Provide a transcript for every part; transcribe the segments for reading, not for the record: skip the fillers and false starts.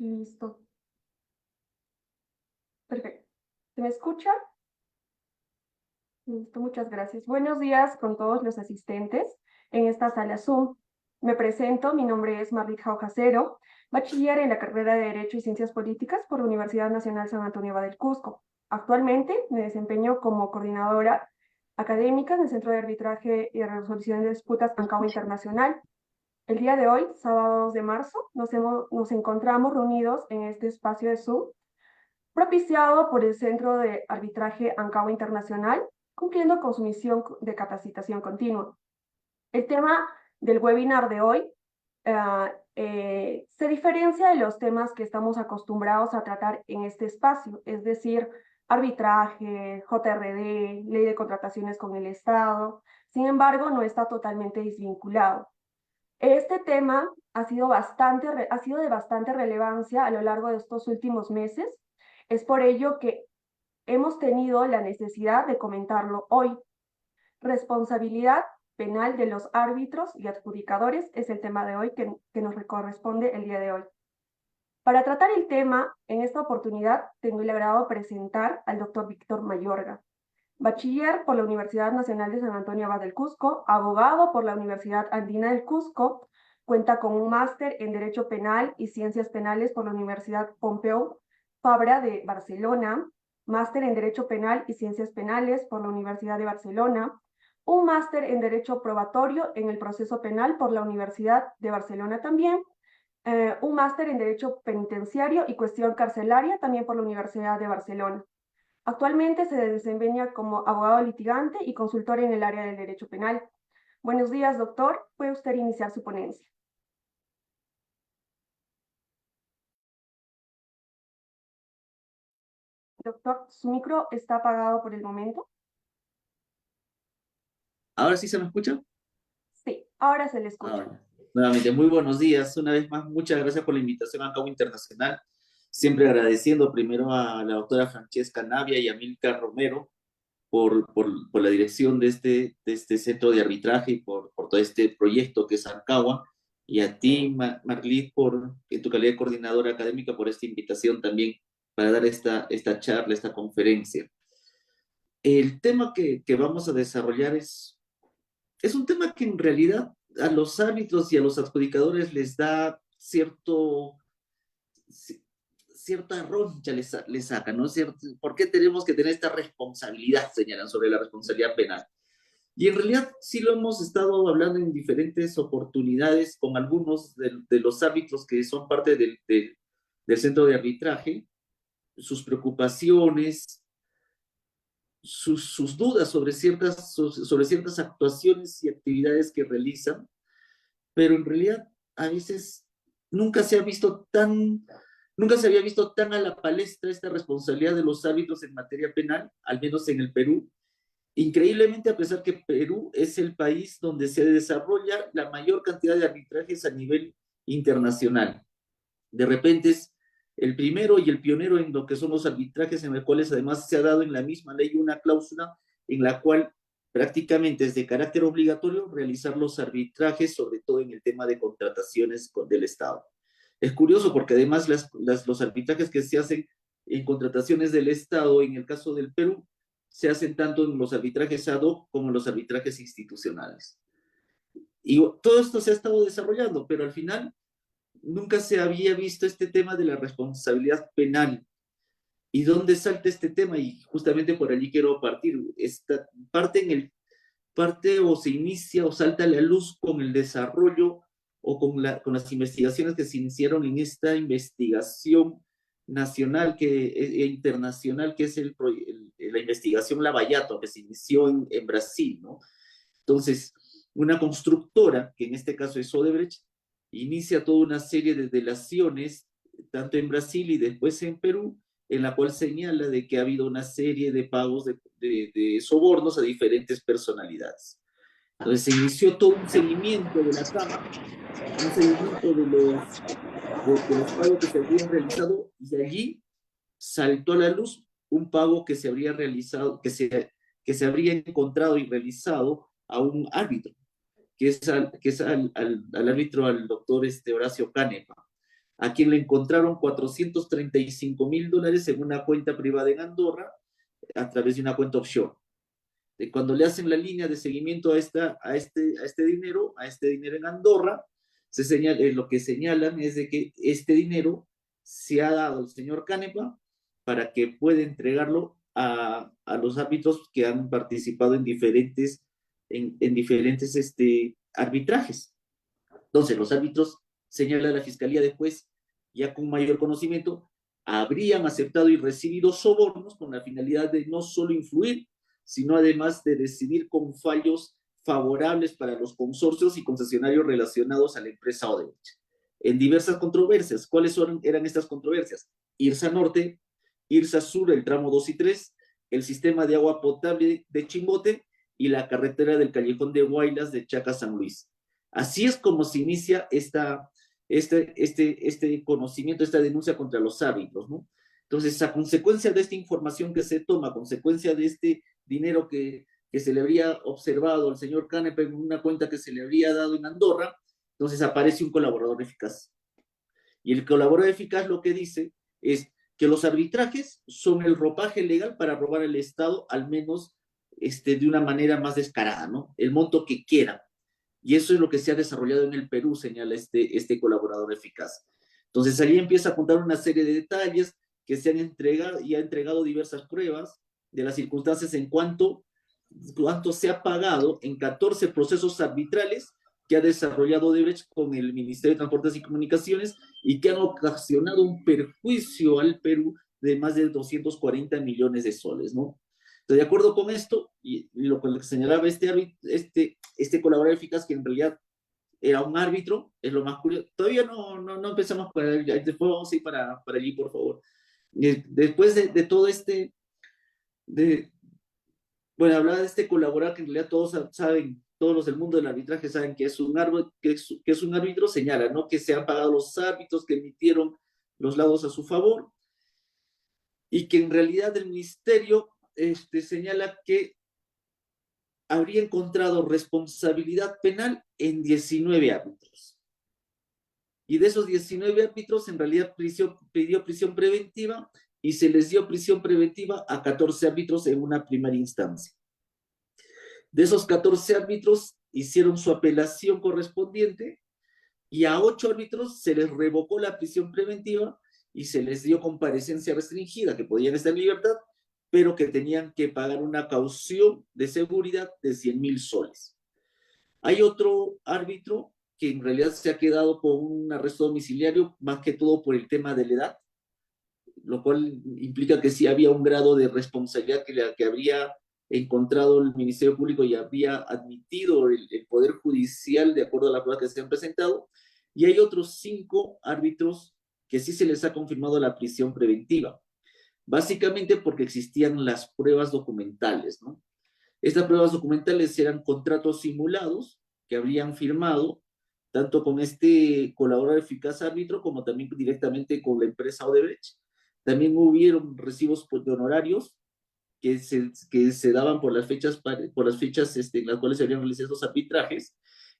Listo. Perfecto. ¿Se me escucha? Listo, muchas gracias. Buenos días con todos los asistentes en esta sala Zoom. Me presento, mi nombre es Marlit Jaujacero, bachiller en la carrera de Derecho y Ciencias Políticas por la Universidad Nacional San Antonio Abad del Cusco. Actualmente me desempeño como coordinadora académica en el Centro de Arbitraje y Resolución de Disputas ANCAO Internacional. El día de hoy, sábado 2 de marzo, nos encontramos reunidos en este espacio de Zoom propiciado por el Centro de Arbitraje ANCAO Internacional, cumpliendo con su misión de capacitación continua. El tema del webinar de hoy se diferencia de los temas que estamos acostumbrados a tratar en este espacio, es decir, arbitraje, JRD, ley de contrataciones con el Estado. Sin embargo, no está totalmente desvinculado. Este tema ha sido de bastante relevancia a lo largo de estos últimos meses. Es por ello que hemos tenido la necesidad de comentarlo hoy. Responsabilidad penal de los árbitros y adjudicadores es el tema de hoy que nos corresponde el día de hoy. Para tratar el tema, en esta oportunidad tengo el agrado de presentar al doctor Víctor Mayorga, bachiller por la Universidad Nacional de San Antonio Abad del Cusco, abogado por la Universidad Andina del Cusco, cuenta con un máster en Derecho Penal y Ciencias Penales por la Universidad Pompeu Fabra de Barcelona, máster en Derecho Penal y Ciencias Penales por la Universidad de Barcelona, un máster en Derecho Probatorio en el Proceso Penal por la Universidad de Barcelona también, un máster en Derecho Penitenciario y Cuestión Carcelaria también por la Universidad de Barcelona. Actualmente se desempeña como abogado litigante y consultor en el área del derecho penal. Buenos días, doctor. ¿Puede usted iniciar su ponencia? Doctor, su micro está apagado por el momento. ¿Ahora sí se me escucha? Sí, ahora se le escucha. Ahora. Nuevamente, muy buenos días. Una vez más, muchas gracias por la invitación a Cabo Internacional. Siempre agradeciendo primero a la doctora Francesca Navia y a Milka Romero por la dirección de este centro de arbitraje y por todo este proyecto que es ANCAWA. Y a ti, Marlit, en tu calidad de coordinadora académica, por esta invitación también para dar esta charla, esta conferencia. El tema que vamos a desarrollar es un tema que en realidad a los árbitros y a los adjudicadores les da cierta roncha, les saca, ¿no? ¿Por qué tenemos que tener esta responsabilidad? Señalan sobre la responsabilidad penal. Y en realidad sí lo hemos estado hablando en diferentes oportunidades con algunos de los árbitros que son parte del centro de arbitraje, sus preocupaciones, sus dudas sobre ciertas actuaciones y actividades que realizan, pero en realidad a veces nunca se ha visto tan, nunca se había visto tan a la palestra esta responsabilidad de los árbitros en materia penal, al menos en el Perú. Increíblemente, a pesar que Perú es el país donde se desarrolla la mayor cantidad de arbitrajes a nivel internacional. De repente es el primero y el pionero en lo que son los arbitrajes, en los cuales además se ha dado en la misma ley una cláusula en la cual prácticamente es de carácter obligatorio realizar los arbitrajes, sobre todo en el tema de contrataciones del Estado. Es curioso porque además los arbitrajes que se hacen en contrataciones del Estado, en el caso del Perú, se hacen tanto en los arbitrajes ad hoc como en los arbitrajes institucionales. Y todo esto se ha estado desarrollando, pero al final nunca se había visto este tema de la responsabilidad penal. ¿Y dónde salta este tema? Y justamente por allí quiero partir. Parte o se inicia o salta a la luz con el desarrollo o con las investigaciones que se iniciaron en esta investigación nacional e internacional, que es la investigación Lavallato, que se inició en Brasil, ¿no? Entonces, una constructora, que en este caso es Odebrecht, inicia toda una serie de delaciones, tanto en Brasil y después en Perú, en la cual señala de que ha habido una serie de pagos de sobornos a diferentes personalidades. Entonces se inició todo un seguimiento de la trama, un seguimiento de los pagos que se habían realizado, y allí saltó a la luz un pago que se habría realizado, que se habría encontrado y realizado a un árbitro, que es al árbitro, al doctor Horacio Canepa. a quien le encontraron $435,000 en una cuenta privada en Andorra a través de una cuenta offshore. Cuando le hacen la línea de seguimiento a este dinero en Andorra, lo que señalan es de que este dinero se ha dado al señor Canepa para que pueda entregarlo a los árbitros que han participado en diferentes arbitrajes. Entonces, los árbitros, señala la Fiscalía después, ya con mayor conocimiento, habrían aceptado y recibido sobornos con la finalidad de no solo influir, sino además de decidir con fallos favorables para los consorcios y concesionarios relacionados a la empresa Odebrecht. En diversas controversias, ¿cuáles eran estas controversias? IRSA Norte, IRSA Sur, el tramo 2 y 3, el sistema de agua potable de Chimbote y la carretera del Callejón de Huaylas de Chaca San Luis. Así es como se inicia este conocimiento, esta denuncia contra los árbitros, ¿no? Entonces, a consecuencia de esta información que se toma, a consecuencia de este dinero que se le habría observado al señor Canepa en una cuenta que se le habría dado en Andorra, entonces aparece un colaborador eficaz. Y el colaborador eficaz lo que dice es que los arbitrajes son el ropaje legal para robar al Estado, al menos de una manera más descarada, ¿no? El monto que quieran. Y eso es lo que se ha desarrollado en el Perú, señala este colaborador eficaz. Entonces, ahí empieza a contar una serie de detalles que se han entregado y ha entregado diversas pruebas de las circunstancias en cuanto se ha pagado en 14 procesos arbitrales que ha desarrollado Odebrecht con el Ministerio de Transportes y Comunicaciones y que han ocasionado un perjuicio al Perú de más de 240 millones de soles, ¿no? Entonces, de acuerdo con esto, y lo que señalaba este colaborador eficaz, que en realidad era un árbitro, es lo más curioso. Todavía no empezamos por ahí, después vamos a ir para allí, por favor. Después de todo de, bueno, hablaba de este colaborador que en realidad todos saben, todos los del mundo del arbitraje saben que es un árbitro, que es un árbitro, señala, ¿no? Que se han pagado los árbitros que emitieron los lados a su favor y que en realidad el ministerio señala que habría encontrado responsabilidad penal en 19 árbitros. Y de esos 19 árbitros, en realidad pidió prisión preventiva y se les dio prisión preventiva a 14 árbitros en una primera instancia. De esos 14 árbitros hicieron su apelación correspondiente y a 8 árbitros se les revocó la prisión preventiva y se les dio comparecencia restringida, que podían estar en libertad, pero que tenían que pagar una caución de seguridad de 100,000 soles. Hay otro árbitro que en realidad se ha quedado con un arresto domiciliario, más que todo por el tema de la edad, lo cual implica que sí había un grado de responsabilidad que habría encontrado el Ministerio Público y habría admitido el Poder Judicial de acuerdo a las pruebas que se han presentado. Y hay otros 5 árbitros que sí se les ha confirmado la prisión preventiva, básicamente porque existían las pruebas documentales, ¿no? Estas pruebas documentales eran contratos simulados que habrían firmado tanto con este colaborador eficaz árbitro como también directamente con la empresa Odebrecht. También hubieron recibos de honorarios que se daban por las fechas en las cuales se habían realizado estos arbitrajes.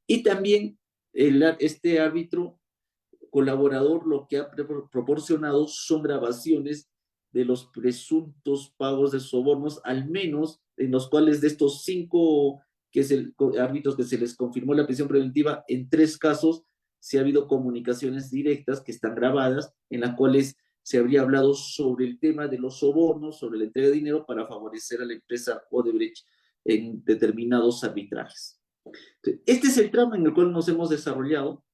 Y también este árbitro colaborador lo que ha proporcionado son grabaciones de los presuntos pagos de sobornos, al menos en los cuales de estos 5 árbitros que se les confirmó la prisión preventiva, en 3 casos se ha habido comunicaciones directas que están grabadas, en las cuales se habría hablado sobre el tema de los sobornos, sobre la entrega de dinero para favorecer a la empresa Odebrecht en determinados arbitrajes. Este es el trama en el cual nos hemos desarrollado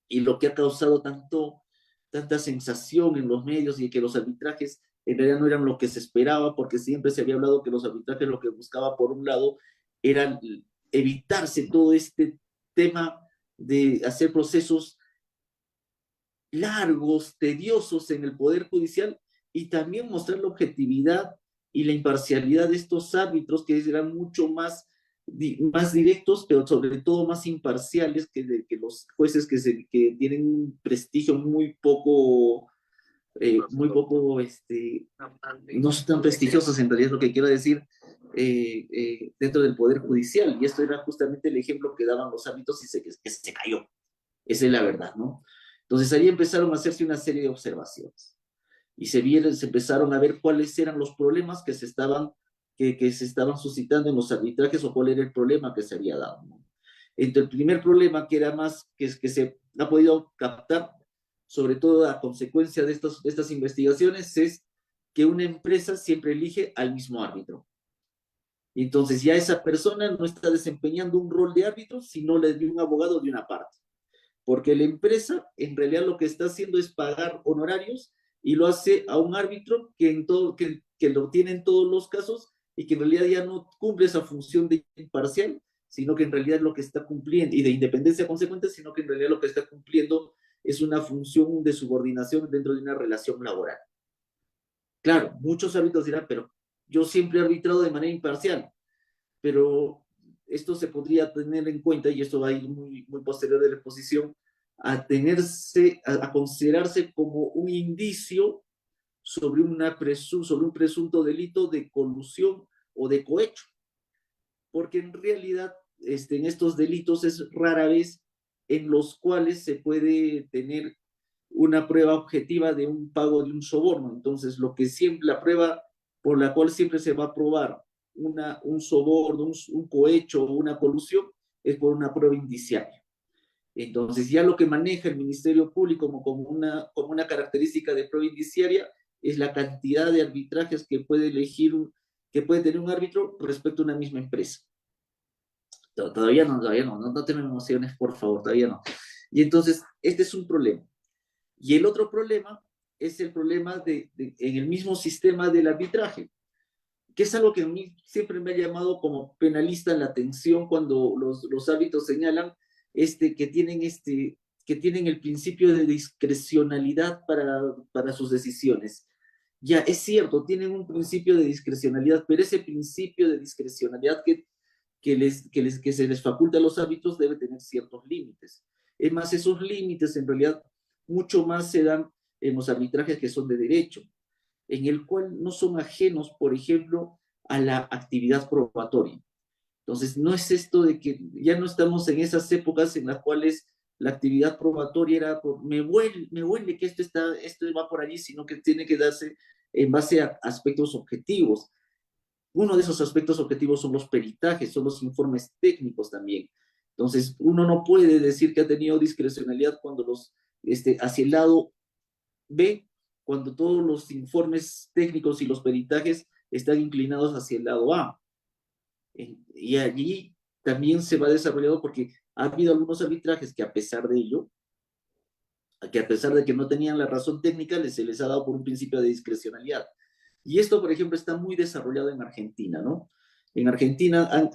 y lo que ha causado tanta sensación en los medios y que los arbitrajes en realidad no eran lo que se esperaba, porque siempre se había hablado que los arbitrajes lo que buscaba por un lado era evitarse todo este tema de hacer procesos largos, tediosos en el Poder Judicial y también mostrar la objetividad y la imparcialidad de estos árbitros que eran mucho más directos, pero sobre todo más imparciales que los jueces que tienen un prestigio muy poco, no son tan prestigiosos en realidad, es lo que quiero decir, dentro del Poder Judicial. Y esto era justamente el ejemplo que daban los árbitros y que se cayó. Esa es la verdad, ¿no? Entonces ahí empezaron a hacerse una serie de observaciones y se empezaron a ver cuáles eran los problemas que se estaban suscitando en los arbitrajes o cuál era el problema que se había dado, ¿no? Entre el primer problema, que era más que se ha podido captar, sobre todo a consecuencia de estas investigaciones, es que una empresa siempre elige al mismo árbitro. Y entonces ya esa persona no está desempeñando un rol de árbitro, sino la de un abogado de una parte. Porque la empresa en realidad lo que está haciendo es pagar honorarios y lo hace a un árbitro que lo tiene en todos los casos y que en realidad ya no cumple esa función de imparcial, sino que en realidad lo que está cumpliendo, y de independencia consecuente, sino que en realidad lo que está cumpliendo es una función de subordinación dentro de una relación laboral. Claro, muchos árbitros dirán, pero yo siempre he arbitrado de manera imparcial, pero esto se podría tener en cuenta, y esto va a ir muy posterior de la exposición, a considerarse como un indicio sobre un presunto delito de colusión o de cohecho, porque en realidad en estos delitos es rara vez en los cuales se puede tener una prueba objetiva de un pago de un soborno. Entonces, la prueba por la cual siempre se va a probar un soborno, un cohecho o una colusión es por una prueba indiciaria. Entonces, ya lo que maneja el Ministerio Público como una característica de prueba indiciaria es la cantidad de arbitrajes que que puede tener un árbitro respecto a una misma empresa. No tengan emociones, por favor, todavía no. Y entonces, este es un problema. Y el otro problema es el problema en el mismo sistema del arbitraje, que es algo que a mí siempre me ha llamado como penalista la atención cuando los árbitros señalan que tienen el principio de discrecionalidad para sus decisiones. Ya, es cierto, tienen un principio de discrecionalidad, pero ese principio de discrecionalidad que se les faculta a los árbitros debe tener ciertos límites. Es más, esos límites en realidad mucho más se dan en los arbitrajes que son de derecho, en el cual no son ajenos, por ejemplo, a la actividad probatoria. Entonces, no es esto de que ya no estamos en esas épocas en las cuales la actividad probatoria era me huele que esto va por allí, sino que tiene que darse en base a aspectos objetivos. Uno de esos aspectos objetivos son los peritajes, son los informes técnicos también. Entonces, uno no puede decir que ha tenido discrecionalidad hacia el lado B, cuando todos los informes técnicos y los peritajes están inclinados hacia el lado A. Y allí también se va desarrollando porque ha habido algunos arbitrajes que a pesar de ello, que a pesar de que no tenían la razón técnica, se les ha dado por un principio de discrecionalidad. Y esto, por ejemplo, está muy desarrollado en Argentina, ¿no? En Argentina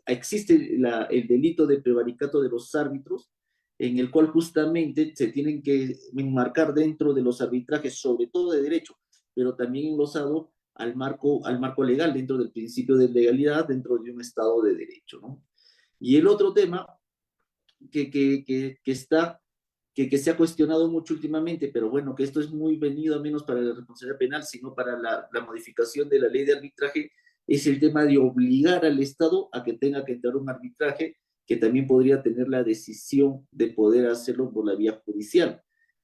existe el delito de prevaricato de los árbitros, en el cual justamente se tienen que enmarcar dentro de los arbitrajes, sobre todo de derecho, pero también enlosado al marco legal, dentro del principio de legalidad, dentro de un Estado de derecho, ¿no? Y el otro tema que se ha cuestionado mucho últimamente, pero bueno, que esto es muy venido a menos para la responsabilidad penal, sino para la modificación de la ley de arbitraje, es el tema de obligar al Estado a que tenga que entrar un arbitraje, que también podría tener la decisión de poder hacerlo por la vía judicial.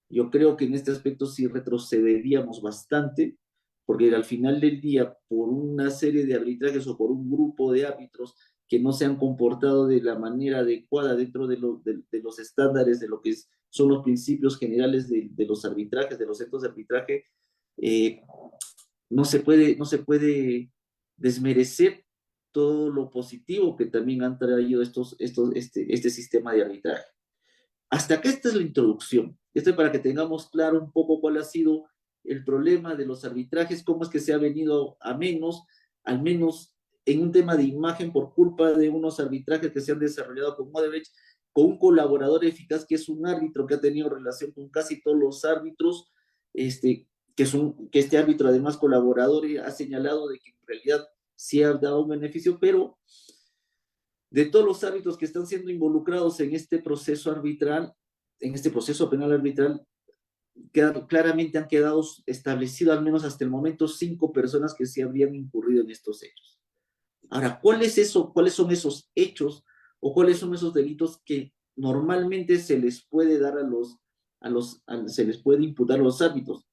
Yo creo que en este aspecto sí retrocederíamos bastante, porque al final del día, por una serie de arbitrajes o por un grupo de árbitros que no se han comportado de la manera adecuada dentro de los estándares de lo que son los principios generales de los arbitrajes, de los centros de arbitraje, eh, no se puede desmerecer todo lo positivo que también han traído este sistema de arbitraje. Hasta acá esta es la introducción. Esto es para que tengamos claro un poco cuál ha sido el problema de los arbitrajes, cómo es que se ha venido a menos, al menos en un tema de imagen por culpa de unos arbitrajes que se han desarrollado con Odebrecht, con un colaborador eficaz que es un árbitro que ha tenido relación con casi todos los árbitros, que este árbitro además colaborador ha señalado de que en realidad sí ha dado un beneficio, pero de todos los árbitros que están siendo involucrados en este proceso arbitral, en este proceso penal arbitral, claramente han quedado establecido al menos hasta el momento 5 personas que sí habrían incurrido en estos hechos. Ahora, ¿cuáles son esos hechos o cuáles son esos delitos que normalmente se les puede dar se les puede imputar a los árbitros.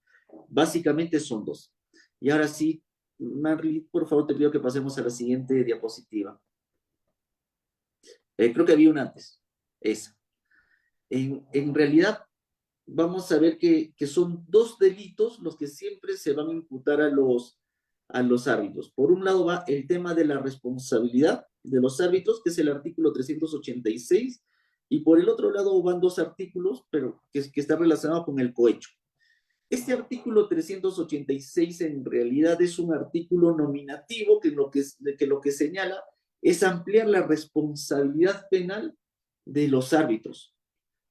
Básicamente son dos. Y ahora sí, Marley, por favor, te pido que pasemos a la siguiente diapositiva. Creo que había una antes. Esa. En realidad, vamos a ver que son dos delitos los que siempre se van a imputar a los árbitros. Por un lado va el tema de la responsabilidad de los árbitros, que es el artículo 386, y por el otro lado van dos artículos, pero que está relacionado con el cohecho. Este artículo 386 en realidad es un artículo nominativo que lo que señala es ampliar la responsabilidad penal de los árbitros.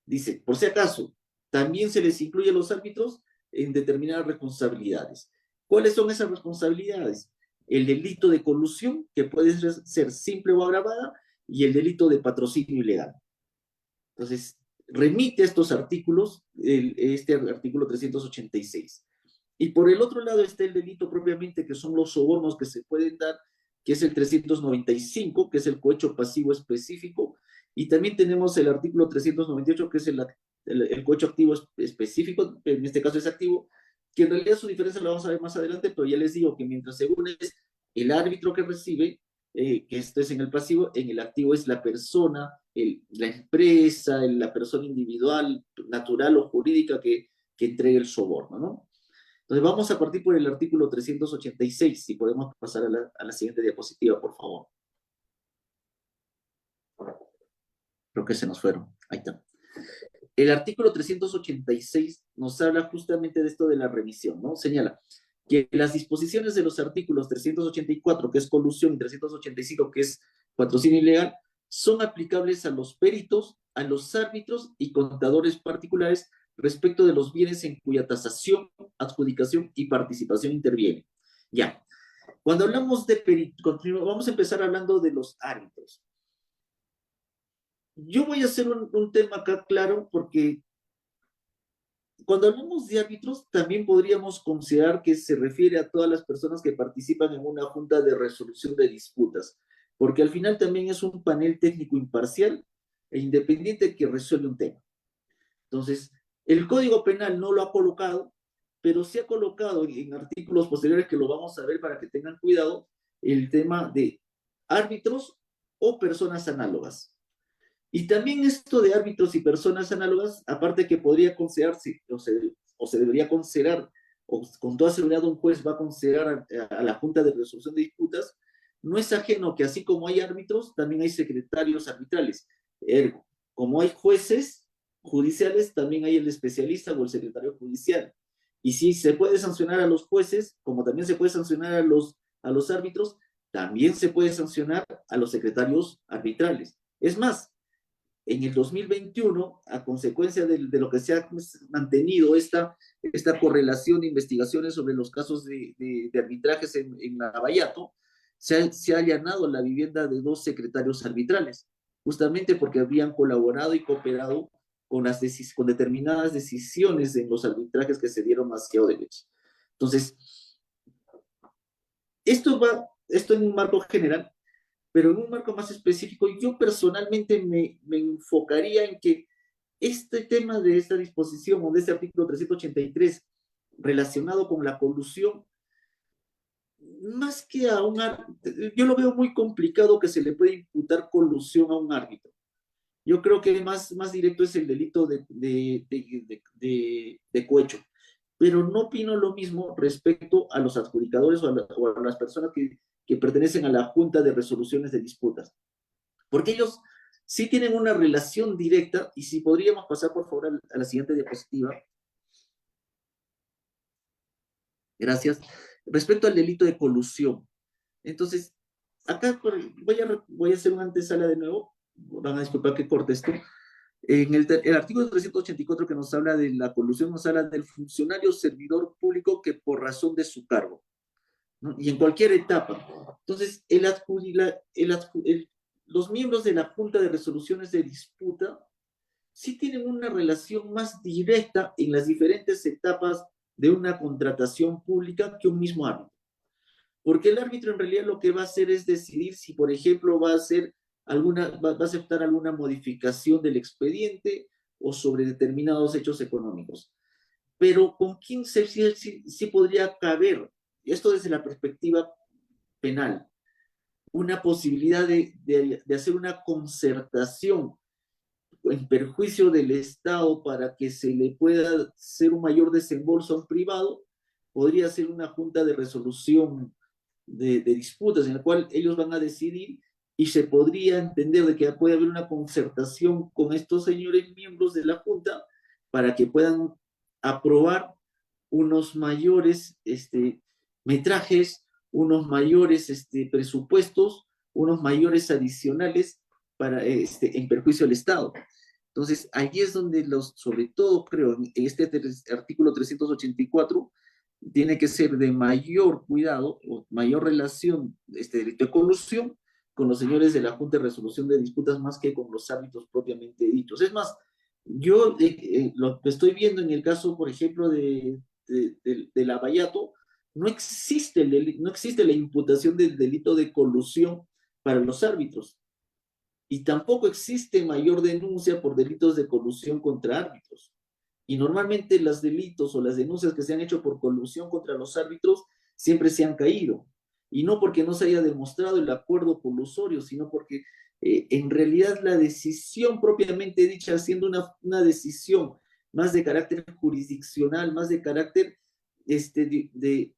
Dice, por si acaso, también se les incluye a los árbitros en determinadas responsabilidades. ¿Cuáles son esas responsabilidades? El delito de colusión, que puede ser simple o agravada, y el delito de patrocinio ilegal. Entonces, remite estos artículos, este artículo 386. Y por el otro lado está el delito propiamente, que son los sobornos que se pueden dar, que es el 395, que es el cohecho pasivo específico, y también tenemos el artículo 398, que es el cohecho activo específico, en este caso es activo, que en realidad su diferencia la vamos a ver más adelante, pero ya les digo que mientras según es el árbitro que recibe, que esto es en el pasivo, en el activo es la persona, la empresa, la persona individual, natural o jurídica que entregue el soborno, ¿no? Entonces vamos a partir por el artículo 386, si podemos pasar a la siguiente diapositiva, por favor. Creo que se nos fueron. Ahí está. El artículo 386 nos habla justamente de esto de la remisión, ¿no? Señala que las disposiciones de los artículos 384, que es colusión, y 385, que es patrocinio ilegal, son aplicables a los peritos, a los árbitros y contadores particulares respecto de los bienes en cuya tasación, adjudicación y participación interviene. Ya. Cuando hablamos de peritos, vamos a empezar hablando de los árbitros. Yo voy a hacer un tema acá claro porque cuando hablamos de árbitros también podríamos considerar que se refiere a todas las personas que participan en una junta de resolución de disputas, porque al final también es un panel técnico imparcial e independiente que resuelve un tema. Entonces, el Código Penal no lo ha colocado, pero sí ha colocado en artículos posteriores que lo vamos a ver para que tengan cuidado el tema de árbitros o personas análogas. Y también esto de árbitros y personas análogas, aparte que podría considerarse, o se debería considerar, o con toda seguridad un juez va a considerar a la Junta de Resolución de Disputas, no es ajeno que así como hay árbitros, también hay secretarios arbitrales. Ergo, como hay jueces judiciales, también hay el especialista o el secretario judicial. Y si se puede sancionar a los jueces, como también se puede sancionar a los árbitros, también se puede sancionar a los secretarios arbitrales. Es más, en el 2021, a consecuencia de lo que se ha mantenido esta correlación de investigaciones sobre los casos de arbitrajes en Lavallato, se ha allanado la vivienda de dos secretarios arbitrales, justamente porque habían colaborado y cooperado con determinadas decisiones en los arbitrajes que se dieron hacia Odebrecht. Entonces, esto en un marco general, pero en un marco más específico, yo personalmente me enfocaría en que este tema de esta disposición o de este artículo 383 relacionado con la colusión, más que a un árbitro, yo lo veo muy complicado que se le pueda imputar colusión a un árbitro. Yo creo que más directo es el delito de cohecho, pero no opino lo mismo respecto a los adjudicadores o a las personas que pertenecen a la Junta de Resoluciones de Disputas, porque ellos sí tienen una relación directa, y si podríamos pasar por favor a la siguiente diapositiva. Gracias. Respecto al delito de colusión. Entonces, acá voy a hacer una antesala de nuevo, van a disculpar que corte esto. En el artículo 384 que nos habla de la colusión, nos habla del funcionario servidor público que por razón de su cargo, ¿no? Y en cualquier etapa. Entonces, los miembros de la Junta de Resoluciones de Disputa sí tienen una relación más directa en las diferentes etapas de una contratación pública que un mismo árbitro. Porque el árbitro en realidad lo que va a hacer es decidir si, por ejemplo, va a aceptar alguna modificación del expediente, o sobre determinados hechos económicos. Pero con quién sí podría caber, esto desde la perspectiva penal, una posibilidad de hacer una concertación en perjuicio del Estado para que se le pueda hacer un mayor desembolso a un privado, podría ser una junta de resolución de disputas en la cual ellos van a decidir y se podría entender de que puede haber una concertación con estos señores miembros de la junta para que puedan aprobar unos mayores metrajes, unos mayores presupuestos, unos mayores adicionales para, en perjuicio del Estado. Entonces, ahí es donde sobre todo creo, en este artículo 384, tiene que ser de mayor cuidado o mayor relación este delito de colusión con los señores de la Junta de Resolución de Disputas más que con los árbitros propiamente dichos. Es más, yo lo que estoy viendo en el caso, por ejemplo, de Lavallato, no existe la imputación del delito de colusión para los árbitros y tampoco existe mayor denuncia por delitos de colusión contra árbitros. Y normalmente los delitos o las denuncias que se han hecho por colusión contra los árbitros siempre se han caído. Y no porque no se haya demostrado el acuerdo colusorio, sino porque en realidad la decisión propiamente dicha, siendo una decisión más de carácter jurisdiccional, más de carácter de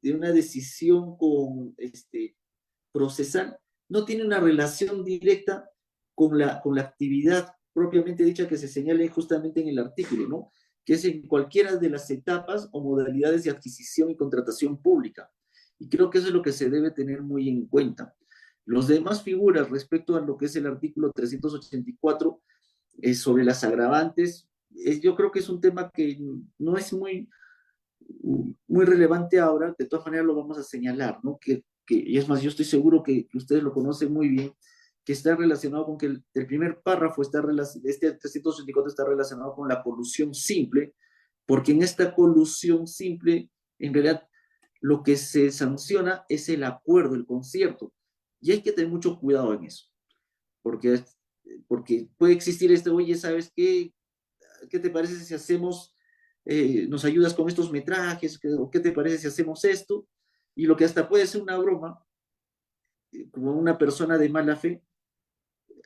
una decisión con, procesal, no tiene una relación directa con la actividad propiamente dicha que se señala justamente en el artículo, ¿no? Que es en cualquiera de las etapas o modalidades de adquisición y contratación pública. Y creo que eso es lo que se debe tener muy en cuenta. Los demás figuras respecto a lo que es el artículo 384 sobre las agravantes, yo creo que es un tema que no es muy relevante ahora, de todas maneras lo vamos a señalar, ¿no? Y es más, yo estoy seguro que ustedes lo conocen muy bien, que está relacionado con que el primer párrafo este 384 está relacionado con la colusión simple, porque en esta colusión simple, en realidad, lo que se sanciona es el acuerdo, el concierto, y hay que tener mucho cuidado en eso, porque, porque puede existir oye, ¿sabes qué? ¿Qué te parece si hacemos, nos ayudas con estos metrajes? ¿Qué te parece si hacemos esto? Y lo que hasta puede ser una broma, como una persona de mala fe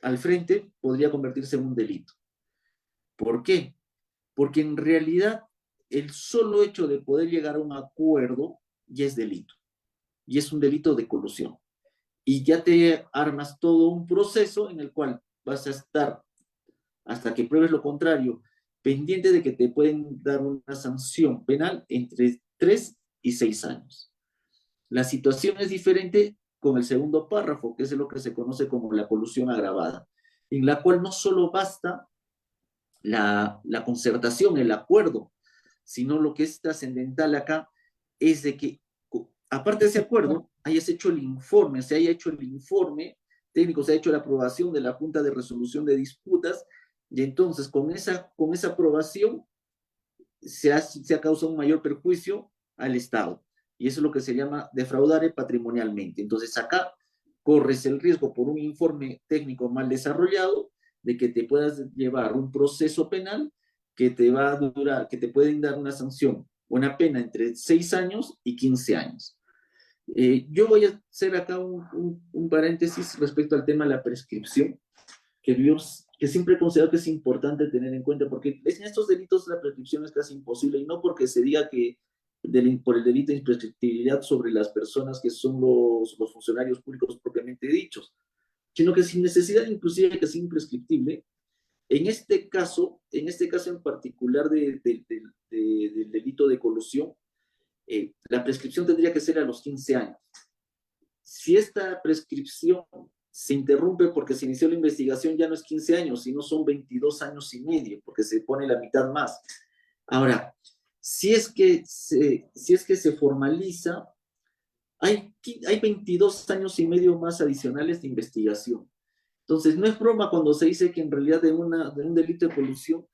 al frente, podría convertirse en un delito. ¿Por qué? Porque en realidad el solo hecho de poder llegar a un acuerdo ya es delito. Y es un delito de colusión. Y ya te armas todo un proceso en el cual vas a estar, hasta que pruebes lo contrario, pendiente de que te pueden dar una sanción penal entre 3 y 6 años. La situación es diferente con el segundo párrafo, que es lo que se conoce como la colusión agravada, en la cual no solo basta la concertación, el acuerdo, sino lo que es trascendental acá es de que, aparte de ese acuerdo, hayas hecho el informe, se haya hecho el informe técnico, se ha hecho la aprobación de la Junta de Resolución de Disputas, y entonces con esa aprobación se ha causado un mayor perjuicio al Estado. Y eso es lo que se llama defraudar patrimonialmente. Entonces acá corres el riesgo por un informe técnico mal desarrollado de que te puedas llevar un proceso penal que te va a durar, que te pueden dar una sanción, una pena entre 6 años y 15 años. Yo voy a hacer acá un paréntesis respecto al tema de la prescripción, que siempre he considerado que es importante tener en cuenta, porque en estos delitos la prescripción es casi imposible, y no porque se diga que por el delito de imprescriptibilidad sobre las personas que son los funcionarios públicos propiamente dichos, sino que sin necesidad inclusive de que sea imprescriptible, en este caso en particular del delito de colusión, la prescripción tendría que ser a los 15 años. Si esta prescripción se interrumpe porque se inició la investigación, ya no es 15 años, sino son 22 años y medio, porque se pone la mitad más. Ahora, si es que se formaliza, hay 22 años y medio más adicionales de investigación. Entonces, no es broma cuando se dice que en realidad de un delito de colusión,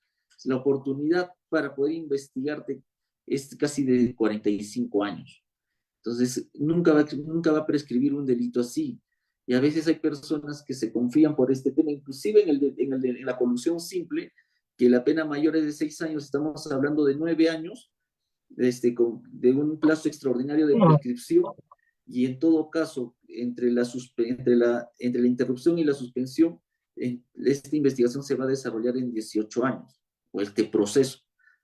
la oportunidad para poder investigarte es casi de 45 años. Entonces, nunca va a prescribir un delito así. Y a veces hay personas que se confían por este tema, inclusive en la colusión simple, que la pena mayor es de 6 años, estamos hablando de 9 años, de un plazo extraordinario de prescripción, y en todo caso, entre la interrupción y la suspensión, esta investigación se va a desarrollar en 18 años, o este proceso.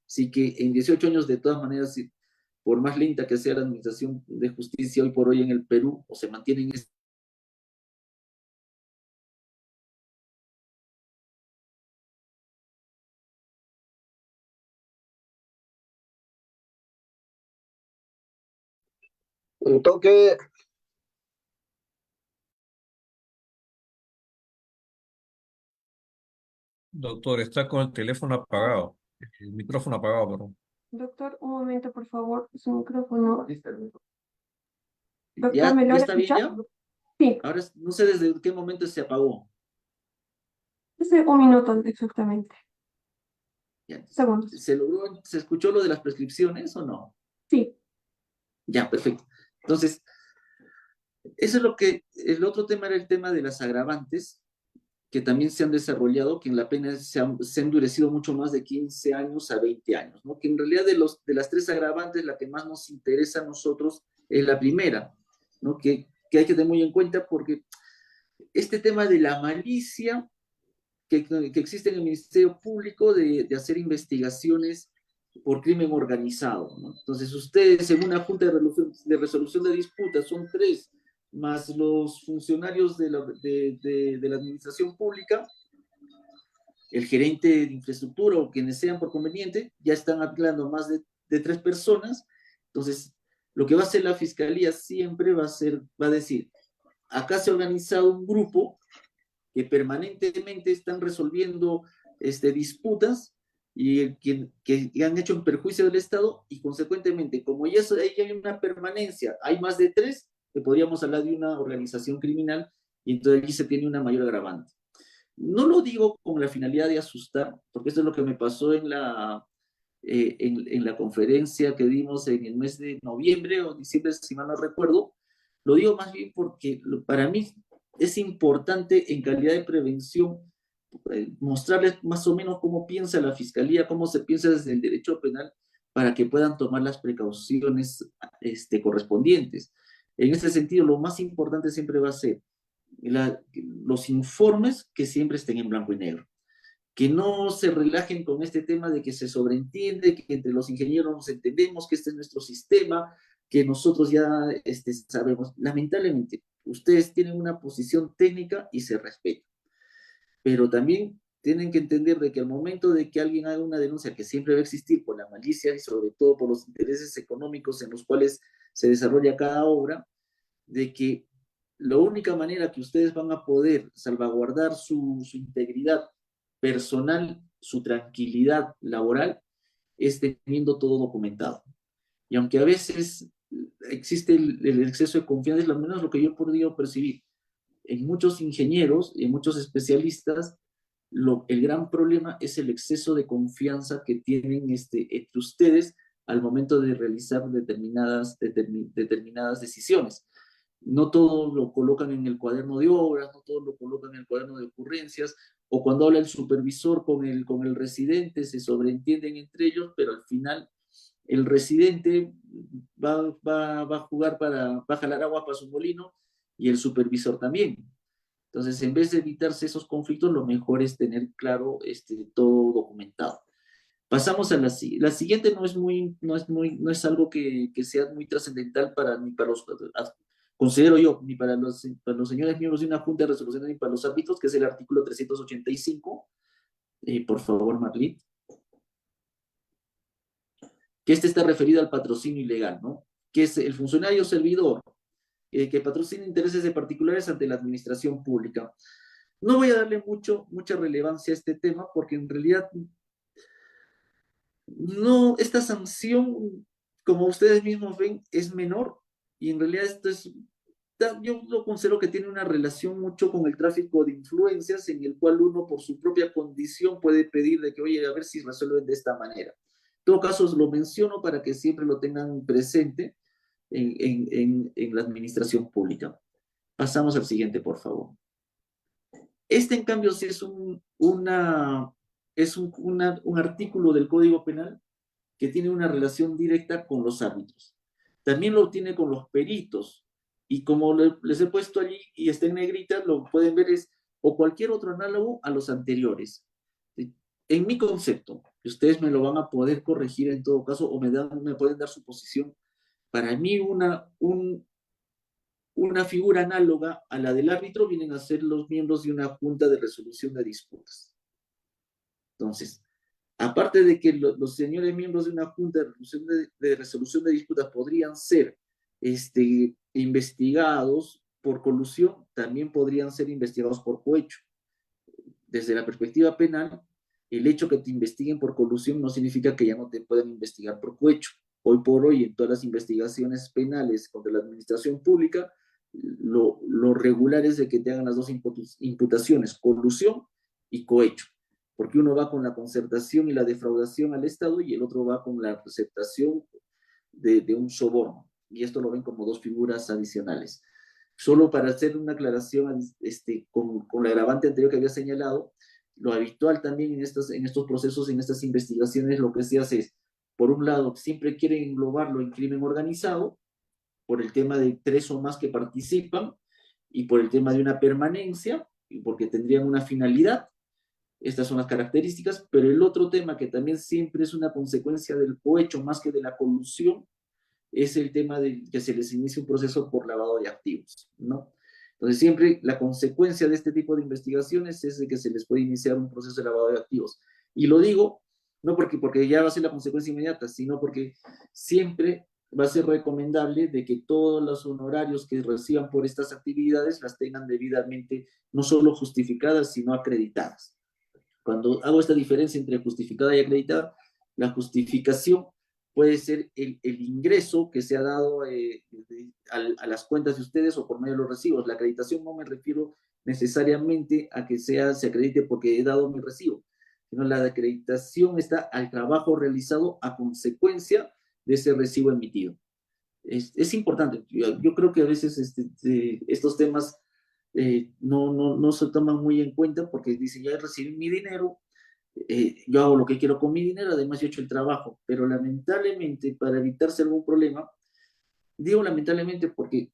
Así que en 18 años, de todas maneras, por más lenta que sea la administración de justicia hoy por hoy en el Perú, o se mantiene en este. Un toque. Doctor, está con el teléfono apagado, el micrófono apagado, perdón. Doctor, un momento, por favor, su micrófono. Doctor, ¿Ya, ¿me ya logra está bien escuchar? ya? Sí, Ahora no sé desde qué momento se apagó. hace un minuto exactamente. Ya. Segundos. ¿Se escuchó lo de las prescripciones o no? Sí, Ya, perfecto. Entonces, eso es el otro tema era el tema de las agravantes, que también se han desarrollado, que en la pena se ha endurecido mucho más de 15 años a 20 años, ¿no? Que en realidad de las tres agravantes, la que más nos interesa a nosotros es la primera, ¿no? Que hay que tener muy en cuenta porque este tema de la malicia que existe en el Ministerio Público de hacer investigaciones por crimen organizado, ¿no? Entonces, ustedes en una junta de resolución de disputas son 3, más los funcionarios de la administración pública, el gerente de infraestructura o quienes sean por conveniente, ya están hablando más de 3 personas. Entonces, lo que va a hacer la fiscalía siempre va a decir, acá se ha organizado un grupo que permanentemente están resolviendo disputas y que han hecho en perjuicio del Estado, y consecuentemente, como ya hay una permanencia, hay más de 3, que podríamos hablar de una organización criminal, y entonces allí se tiene una mayor agravante. No lo digo con la finalidad de asustar, porque esto es lo que me pasó en la conferencia que dimos en el mes de noviembre o diciembre, si mal no recuerdo. Lo digo más bien porque para mí es importante en calidad de prevención mostrarles más o menos cómo piensa la fiscalía, cómo se piensa desde el derecho penal, para que puedan tomar las precauciones correspondientes. En ese sentido, lo más importante siempre va a ser los informes que siempre estén en blanco y negro, que no se relajen con este tema de que se sobreentiende, que entre los ingenieros nos entendemos, que este es nuestro sistema, que nosotros ya sabemos. Lamentablemente, ustedes tienen una posición técnica y se respeta, pero también tienen que entender de que al momento de que alguien haga una denuncia, que siempre va a existir por la malicia y sobre todo por los intereses económicos en los cuales se desarrolla cada obra, de que la única manera que ustedes van a poder salvaguardar su integridad personal, su tranquilidad laboral, es teniendo todo documentado. Y aunque a veces existe el exceso de confianza, es lo menos lo que yo he podido percibir en muchos ingenieros y en muchos especialistas, el gran problema es el exceso de confianza que tienen entre ustedes al momento de realizar determinadas decisiones. No todo lo colocan en el cuaderno de obras, no todo lo colocan en el cuaderno de ocurrencias, o cuando habla el supervisor con el residente, se sobreentienden entre ellos, pero al final el residente va a jugar va a jalar agua para su molino, y el supervisor también. Entonces, en vez de evitarse esos conflictos, lo mejor es tener claro todo documentado. Pasamos a la siguiente. No es algo que sea muy trascendental ni para los, considero yo, ni para los señores miembros de una junta de resolución, ni para los árbitros, que es el artículo 385. Por favor, Marlene. Que está referido al patrocinio ilegal, ¿no? Que es el funcionario servidor que patrocina intereses de particulares ante la administración pública. No voy a darle mucha relevancia a este tema, porque en realidad no, esta sanción, como ustedes mismos ven, es menor, y en realidad yo lo considero que tiene una relación mucho con el tráfico de influencias, en el cual uno por su propia condición puede pedir de que, oye, a ver si resuelven de esta manera. En todo caso, lo menciono para que siempre lo tengan presente en la administración pública. Pasamos al siguiente, por favor. En cambio, sí es una es un artículo del Código Penal que tiene una relación directa con los árbitros. También lo tiene con los peritos. Y como les he puesto allí y está en negrita, lo pueden ver es o cualquier otro análogo a los anteriores. ¿Sí? En mi concepto, que ustedes me lo van a poder corregir en todo caso o me pueden dar su posición, para mí una figura análoga a la del árbitro vienen a ser los miembros de una junta de resolución de disputas. Entonces, aparte de que los señores miembros de una junta de resolución de disputas podrían ser investigados por colusión, también podrían ser investigados por cohecho. Desde la perspectiva penal, el hecho que te investiguen por colusión no significa que ya no te puedan investigar por cohecho. Hoy por hoy, en todas las investigaciones penales contra la administración pública, lo regular es de que te hagan las dos imputaciones, colusión y cohecho, porque uno va con la concertación y la defraudación al Estado y el otro va con la aceptación de un soborno. Y esto lo ven como dos figuras adicionales. Solo para hacer una aclaración con la agravante anterior que había señalado, lo habitual también en estos procesos, en estas investigaciones, lo que se hace es, por un lado, siempre quieren englobarlo en crimen organizado, por el tema de 3 o más que participan, y por el tema de una permanencia, y porque tendrían una finalidad. Estas son las características, pero el otro tema que también siempre es una consecuencia del cohecho más que de la colusión, es el tema de que se les inicie un proceso por lavado de activos, ¿no? Entonces, siempre la consecuencia de este tipo de investigaciones es de que se les puede iniciar un proceso de lavado de activos. Y lo digo no porque ya va a ser la consecuencia inmediata, sino porque siempre va a ser recomendable de que todos los honorarios que reciban por estas actividades las tengan debidamente no solo justificadas, sino acreditadas. Cuando hago esta diferencia entre justificada y acreditada, la justificación puede ser el ingreso que se ha dado a las cuentas de ustedes o por medio de los recibos. La acreditación no me refiero necesariamente a que se acredite porque he dado mi recibo, sino la acreditación está al trabajo realizado a consecuencia de ese recibo emitido. Es importante. Yo creo que a veces estos temas no se toman muy en cuenta porque dicen, ya recibí mi dinero, yo hago lo que quiero con mi dinero, además yo he hecho el trabajo, pero lamentablemente para evitarse algún problema, digo lamentablemente porque,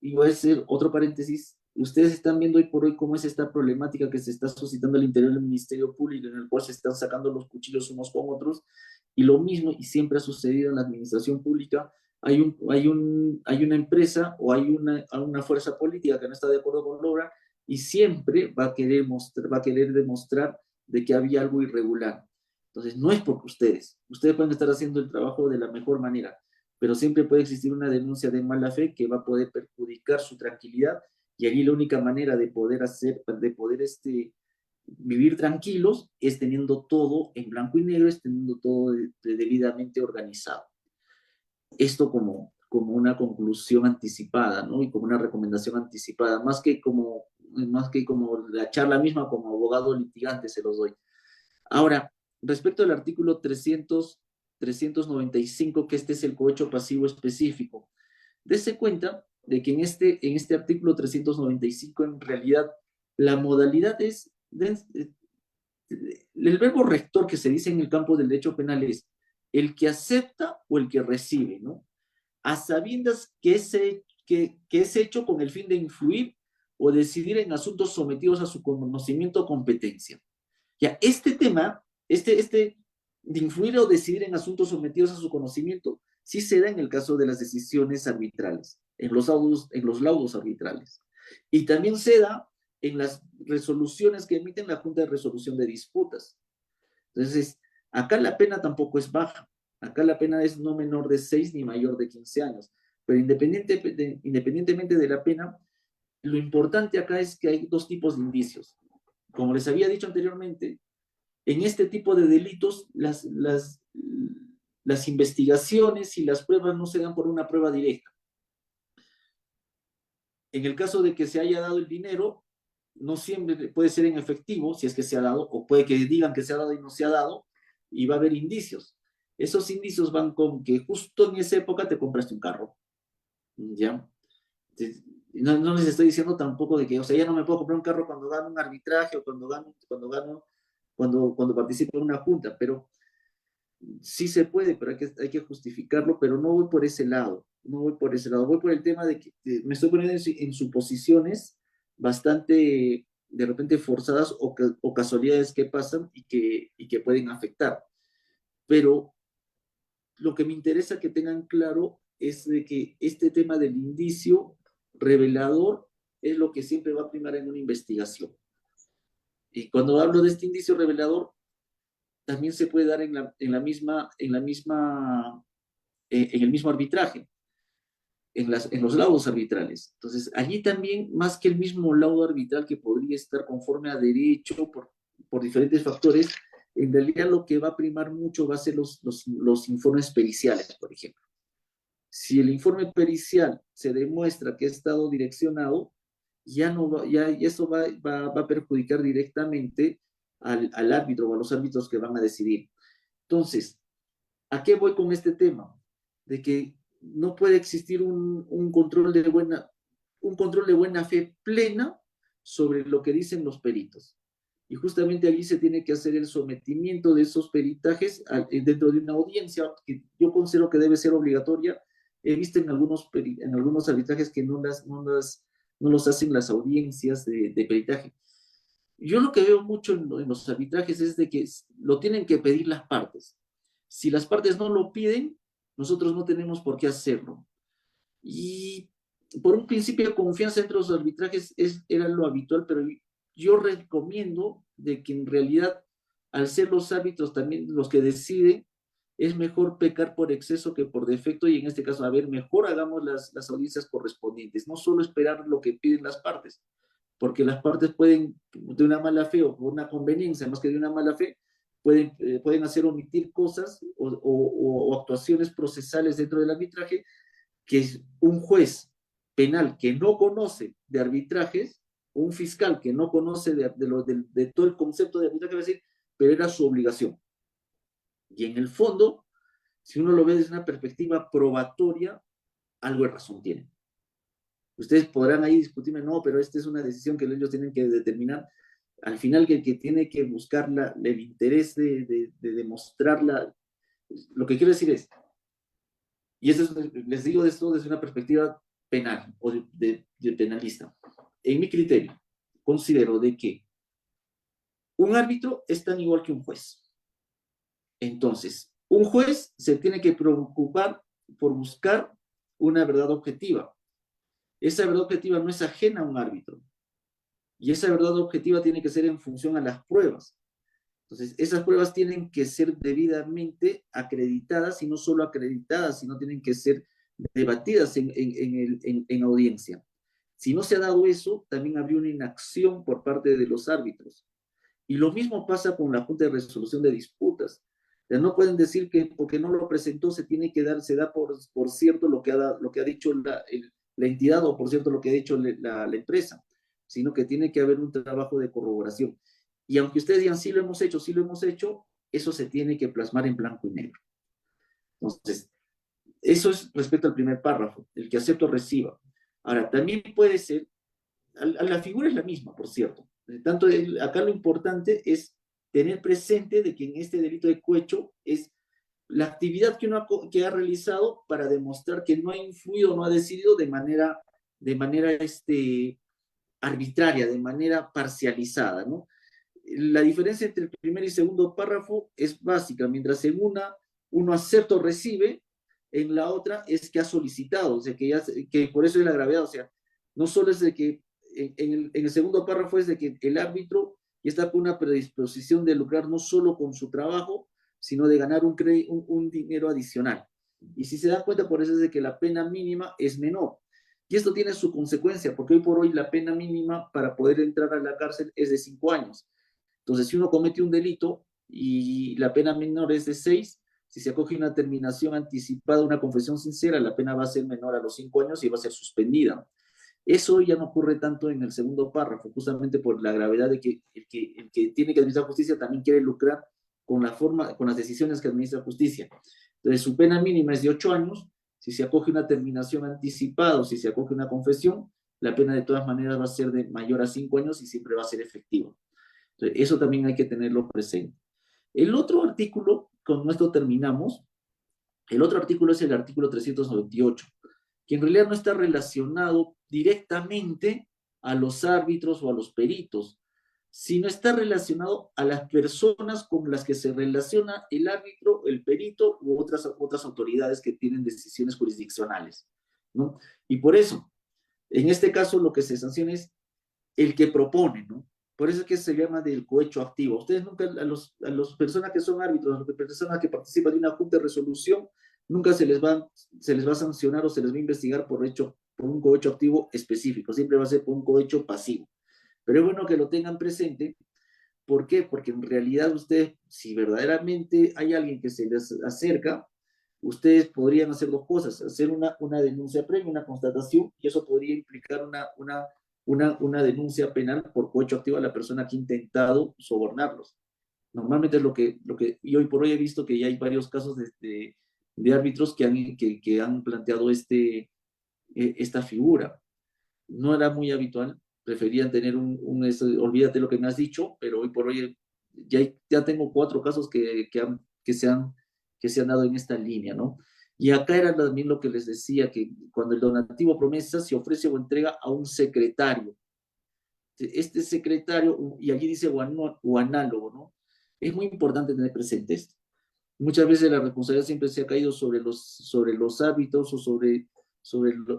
y voy a hacer otro paréntesis, ustedes están viendo hoy por hoy cómo es esta problemática que se está suscitando al interior del Ministerio Público, en el cual se están sacando los cuchillos unos con otros, y lo mismo, y siempre ha sucedido en la administración pública, hay una empresa o hay una fuerza política que no está de acuerdo con la obra y siempre va a querer demostrar de que había algo irregular. Entonces, no es porque ustedes pueden estar haciendo el trabajo de la mejor manera, pero siempre puede existir una denuncia de mala fe que va a poder perjudicar su tranquilidad y allí la única manera de poder vivir tranquilos es teniendo todo en blanco y negro, es teniendo todo debidamente organizado. Esto como una conclusión anticipada, ¿no? Y como una recomendación anticipada, más que como la charla misma como abogado litigante se los doy. Ahora, respecto al artículo 395, que este es el cohecho pasivo específico, dése cuenta de que en este artículo 395 en realidad la modalidad es, el verbo rector que se dice en el campo del derecho penal es el que acepta o el que recibe, ¿no? A sabiendas que es hecho con el fin de influir o decidir en asuntos sometidos a su conocimiento o competencia. Ya, este tema, de influir o decidir en asuntos sometidos a su conocimiento, sí se da en el caso de las decisiones arbitrales, en los laudos arbitrales. Y también se da en las resoluciones que emiten la Junta de Resolución de Disputas. Entonces, acá la pena tampoco es baja. Acá la pena es no menor de 6 ni mayor de 15 años. Pero independientemente de la pena, lo importante acá es que hay dos tipos de indicios. Como les había dicho anteriormente, en este tipo de delitos las investigaciones y las pruebas no se dan por una prueba directa. En el caso de que se haya dado el dinero, no siempre puede ser en efectivo, si es que se ha dado, o puede que digan que se ha dado y no se ha dado, y va a haber indicios. Esos indicios van con que justo en esa época te compraste un carro, ¿ya? No les estoy diciendo tampoco de que, o sea, ya no me puedo comprar un carro cuando gano un arbitraje o cuando gano cuando participa en una junta, pero sí se puede, pero hay que justificarlo, pero no voy por ese lado, no voy por ese lado, voy por el tema de que me estoy poniendo en suposiciones bastante de repente forzadas o casualidades que pasan y que pueden afectar. Pero lo que me interesa que tengan claro es de que este tema del indicio revelador es lo que siempre va a primar en una investigación. Y cuando hablo de este indicio revelador, también se puede dar en el mismo arbitraje, en los laudos arbitrales. Entonces, allí también, más que el mismo laudo arbitral que podría estar conforme a derecho por diferentes factores, en realidad lo que va a primar mucho va a ser los informes periciales, por ejemplo. Si el informe pericial se demuestra que ha estado direccionado, ya no va, ya eso va a perjudicar directamente al árbitro o a los árbitros que van a decidir. Entonces, ¿a qué voy con este tema? De que no puede existir un control de buena fe plena sobre lo que dicen los peritos. Y justamente allí se tiene que hacer el sometimiento de esos peritajes dentro de una audiencia que yo considero que debe ser obligatoria. He visto en algunos arbitrajes que no los hacen las audiencias de peritaje. Yo lo que veo mucho en los arbitrajes es de que lo tienen que pedir las partes. Si las partes no lo piden, nosotros no tenemos por qué hacerlo. Y por un principio de confianza entre los arbitrajes era lo habitual, pero yo recomiendo de que en realidad, al ser los árbitros también los que deciden, es mejor pecar por exceso que por defecto, y en este caso, a ver, mejor hagamos las audiencias correspondientes, no solo esperar lo que piden las partes, porque las partes pueden, de una mala fe o por una conveniencia, más que de una mala fe, pueden hacer omitir cosas o actuaciones procesales dentro del arbitraje que un juez penal que no conoce de arbitrajes, o un fiscal que no conoce de todo el concepto de arbitraje, va a decir, pero era su obligación. Y en el fondo, si uno lo ve desde una perspectiva probatoria, algo de razón tiene. Ustedes podrán ahí discutirme, no, pero esta es una decisión que ellos tienen que determinar. Al final, el que tiene que buscar el interés de demostrarla, lo que quiero decir es, y eso les digo de esto desde una perspectiva penal o de penalista. En mi criterio, considero de que un árbitro es tan igual que un juez. Entonces, un juez se tiene que preocupar por buscar una verdad objetiva. Esa verdad objetiva no es ajena a un árbitro. Y esa verdad objetiva tiene que ser en función a las pruebas. Entonces, esas pruebas tienen que ser debidamente acreditadas, y no solo acreditadas, sino tienen que ser debatidas en audiencia. Si no se ha dado eso, también habría una inacción por parte de los árbitros. Y lo mismo pasa con la Junta de Resolución de Disputas. Ya no pueden decir que porque no lo presentó se da por cierto lo que ha dicho la entidad, o por cierto lo que ha dicho la empresa, sino que tiene que haber un trabajo de corroboración. Y aunque ustedes digan, sí lo hemos hecho, eso se tiene que plasmar en blanco y negro. Entonces, eso es respecto al primer párrafo, el que acepto reciba. Ahora, también puede ser, la figura es la misma, por cierto. Tanto acá lo importante es tener presente de que en este delito de cohecho es la actividad que ha realizado para demostrar que no ha influido, no ha decidido de manera arbitraria, de manera parcializada, ¿no? La diferencia entre el primer y segundo párrafo es básica. Mientras en una uno acepta o recibe, en la otra es que ha solicitado, o sea, que por eso es la gravedad. O sea, no solo es de que en el segundo párrafo es de que el árbitro ya está con una predisposición de lucrar no solo con su trabajo, sino de ganar un dinero adicional. Y si se dan cuenta, por eso es de que la pena mínima es menor. Y esto tiene su consecuencia, porque hoy por hoy la pena mínima para poder entrar a la cárcel es de 5 años. Entonces, si uno comete un delito y la pena menor es de 6, si se acoge una terminación anticipada, una confesión sincera, la pena va a ser menor a los 5 años y va a ser suspendida. Eso ya no ocurre tanto en el segundo párrafo, justamente por la gravedad de que el que tiene que administrar justicia también quiere lucrar con las decisiones que administra justicia. Entonces, su pena mínima es de 8 años. Si se acoge una terminación anticipada o si se acoge una confesión, la pena de todas maneras va a ser de mayor a 5 años y siempre va a ser efectiva. Entonces, eso también hay que tenerlo presente. El otro artículo, con esto terminamos, el otro artículo es el artículo 398, que en realidad no está relacionado directamente a los árbitros o a los peritos, sino está relacionado a las personas con las que se relaciona el árbitro, el perito u otras autoridades que tienen decisiones jurisdiccionales, ¿no? Y por eso, en este caso, lo que se sanciona es el que propone, ¿no? Por eso es que se llama del cohecho activo. Ustedes nunca, a las personas que son árbitros, a las personas que participan de una junta de resolución, nunca se les va a sancionar o se les va a investigar por un cohecho activo específico, siempre va a ser por un cohecho pasivo. Pero es bueno que lo tengan presente. ¿Por qué? Porque en realidad ustedes, si verdaderamente hay alguien que se les acerca, ustedes podrían hacer dos cosas: hacer una denuncia previa, una constatación, y eso podría implicar una denuncia penal por cohecho activo a la persona que ha intentado sobornarlos. Normalmente es y hoy por hoy he visto que ya hay varios casos de árbitros que han planteado esta figura. No era muy habitual, preferían tener olvídate lo que me has dicho, pero hoy por hoy ya tengo 4 casos que se han dado en esta línea, ¿no? Y acá era también lo que les decía, que cuando el donativo promesa se ofrece o entrega a un secretario. Este secretario, y allí dice o análogo, ¿no? Es muy importante tener presente esto. Muchas veces la responsabilidad siempre se ha caído sobre los árbitros o sobre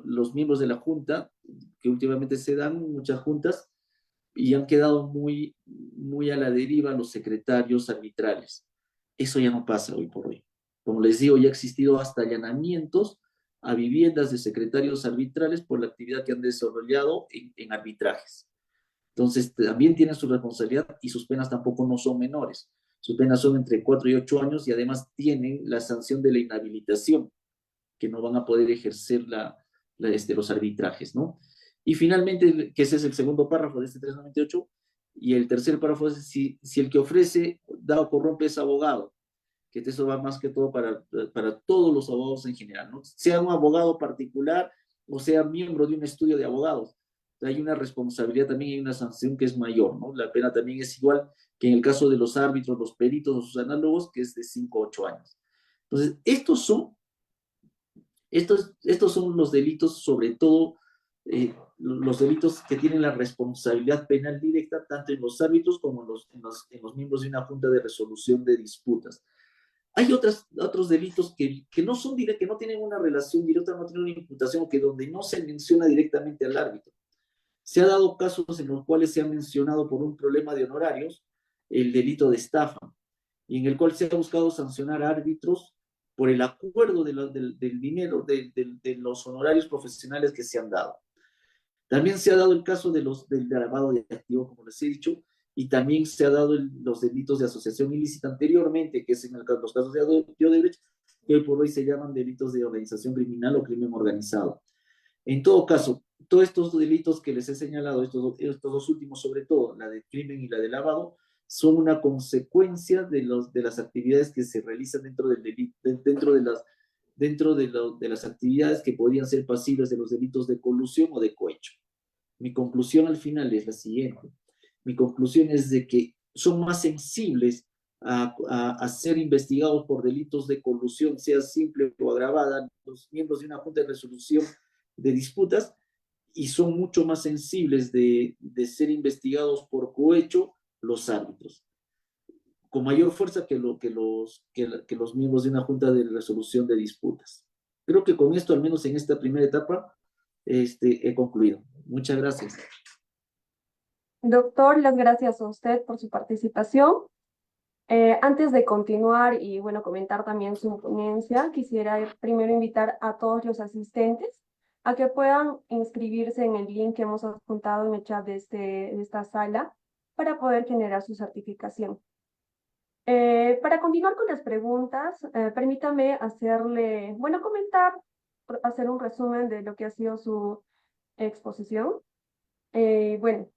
los miembros de la Junta, que últimamente se dan muchas juntas, y han quedado muy a la deriva los secretarios arbitrales. Eso ya no pasa hoy por hoy. Como les digo, ya ha existido hasta allanamientos a viviendas de secretarios arbitrales por la actividad que han desarrollado en arbitrajes. Entonces, también tienen su responsabilidad y sus penas tampoco no son menores. Sus penas son entre 4 y 8 años y además tienen la sanción de la inhabilitación, que no van a poder ejercer los arbitrajes, ¿no? Y finalmente, que ese es el segundo párrafo de este 398, y el tercer párrafo es si el que ofrece, da o corrompe es abogado, que eso va más que todo para todos los abogados en general, ¿no? Sea un abogado particular o sea miembro de un estudio de abogados. Hay una responsabilidad también y una sanción que es mayor, ¿no? La pena también es igual que en el caso de los árbitros, los peritos o sus análogos, que es de 5 a 8 años. Entonces, estos son los delitos, sobre todo los delitos que tienen la responsabilidad penal directa, tanto en los árbitros como en los miembros de una junta de resolución de disputas. Hay otros delitos que no son que no tienen una relación directa, no tienen una imputación, que donde no se menciona directamente al árbitro. Se ha dado casos en los cuales se ha mencionado por un problema de honorarios el delito de estafa, y en el cual se ha buscado sancionar a árbitros por el acuerdo del dinero, de los honorarios profesionales que se han dado. También se ha dado el caso del lavado de activos, como les he dicho, y también se ha dado los delitos de asociación ilícita anteriormente, que es en los casos de Odebrecht, que hoy por hoy se llaman delitos de organización criminal o crimen organizado. En todo caso, todos estos delitos que les he señalado, estos dos últimos sobre todo, la de crimen y la de lavado, son una consecuencia de las actividades que se realizan dentro del delito, de las actividades que podrían ser pasibles de los delitos de colusión o de cohecho. Mi conclusión al final es la siguiente. Mi conclusión es de que son más sensibles a ser investigados por delitos de colusión, sea simple o agravada, los miembros de una junta de resolución de disputas, y son mucho más sensibles de ser investigados por cohecho los árbitros, con mayor fuerza que los miembros de una junta de resolución de disputas. Creo que con esto, al menos en esta primera etapa, he concluido. Muchas gracias. Doctor, las gracias a usted por su participación. Antes de continuar y bueno, comentar también su ponencia, quisiera primero invitar a todos los asistentes a que puedan inscribirse en el link que hemos adjuntado en el chat de esta sala para poder generar su certificación. Para continuar con las preguntas, permítame hacerle, bueno, hacer un resumen de lo que ha sido su exposición. Bueno,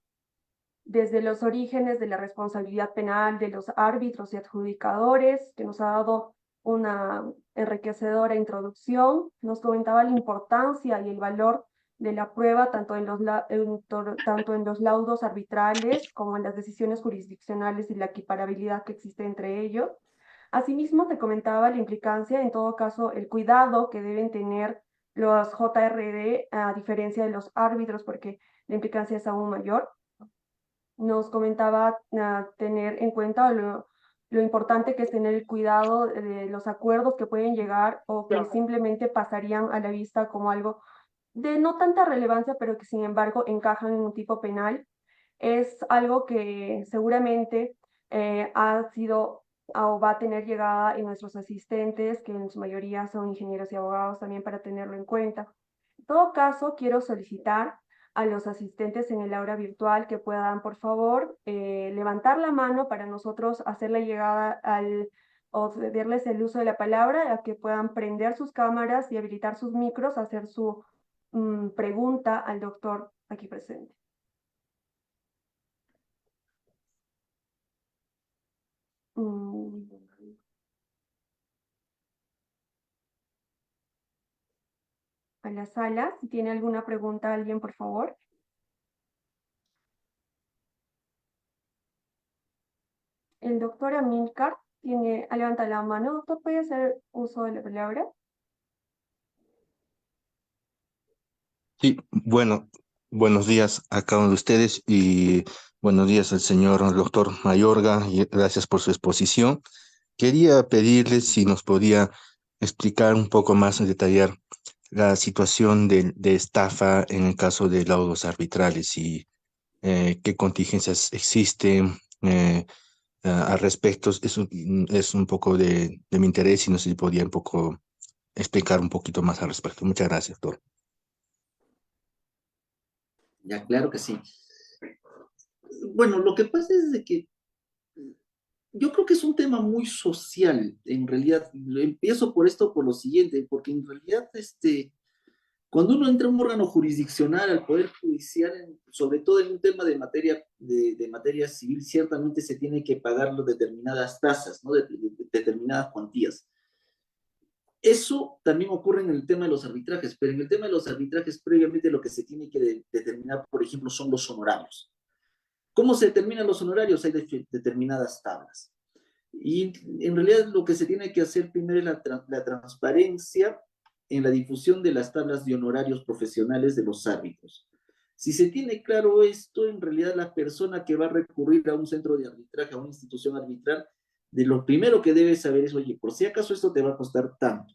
desde los orígenes de la responsabilidad penal de los árbitros y adjudicadores, que nos ha dado una enriquecedora introducción, nos comentaba la importancia y el valor de la prueba, tanto en los laudos arbitrales como en las decisiones jurisdiccionales y la equiparabilidad que existe entre ellos. Asimismo, te comentaba la implicancia, en todo caso, el cuidado que deben tener los JRD a diferencia de los árbitros, porque la implicancia es aún mayor. Nos comentaba tener en cuenta lo importante que es tener el cuidado de los acuerdos que pueden llegar o que simplemente pasarían a la vista como algo de no tanta relevancia, pero que sin embargo encajan en un tipo penal. Es algo que seguramente ha sido o va a tener llegada en nuestros asistentes, que en su mayoría son ingenieros y abogados, también para tenerlo en cuenta. En todo caso, quiero solicitar a los asistentes en el aula virtual que puedan, por favor, levantar la mano para nosotros hacer la llegada o cederles el uso de la palabra, a que puedan prender sus cámaras y habilitar sus micros, hacer su pregunta al doctor aquí presente. A la sala, si tiene alguna pregunta alguien, por favor. El doctor Amilcar levanta la mano. Doctor, ¿puede hacer uso de la palabra? Sí, bueno, buenos días a cada uno de ustedes y buenos días al señor doctor Mayorga y gracias por su exposición. Quería pedirle si nos podía explicar un poco más en detallar la situación de estafa en el caso de laudos arbitrales y qué contingencias existen al respecto. Es un poco de mi interés y no sé si podía un poco explicar un poquito más al respecto. Muchas gracias, doctor. Ya, claro que sí. Bueno, lo que pasa es de que yo creo que es un tema muy social, en realidad. Empiezo por esto, por lo siguiente, porque en realidad, cuando uno entra a un órgano jurisdiccional, al Poder Judicial, sobre todo en un tema de materia civil, ciertamente se tiene que pagar determinadas tasas, ¿no? De determinadas cuantías. Eso también ocurre en el tema de los arbitrajes, pero en el tema de los arbitrajes, previamente lo que se tiene que determinar, por ejemplo, son los honorarios. ¿Cómo se determinan los honorarios? Hay determinadas tablas. Y en realidad lo que se tiene que hacer primero es la transparencia en la difusión de las tablas de honorarios profesionales de los árbitros. Si se tiene claro esto, en realidad la persona que va a recurrir a un centro de arbitraje, a una institución arbitral, de lo primero que debe saber es, oye, por si acaso esto te va a costar tanto.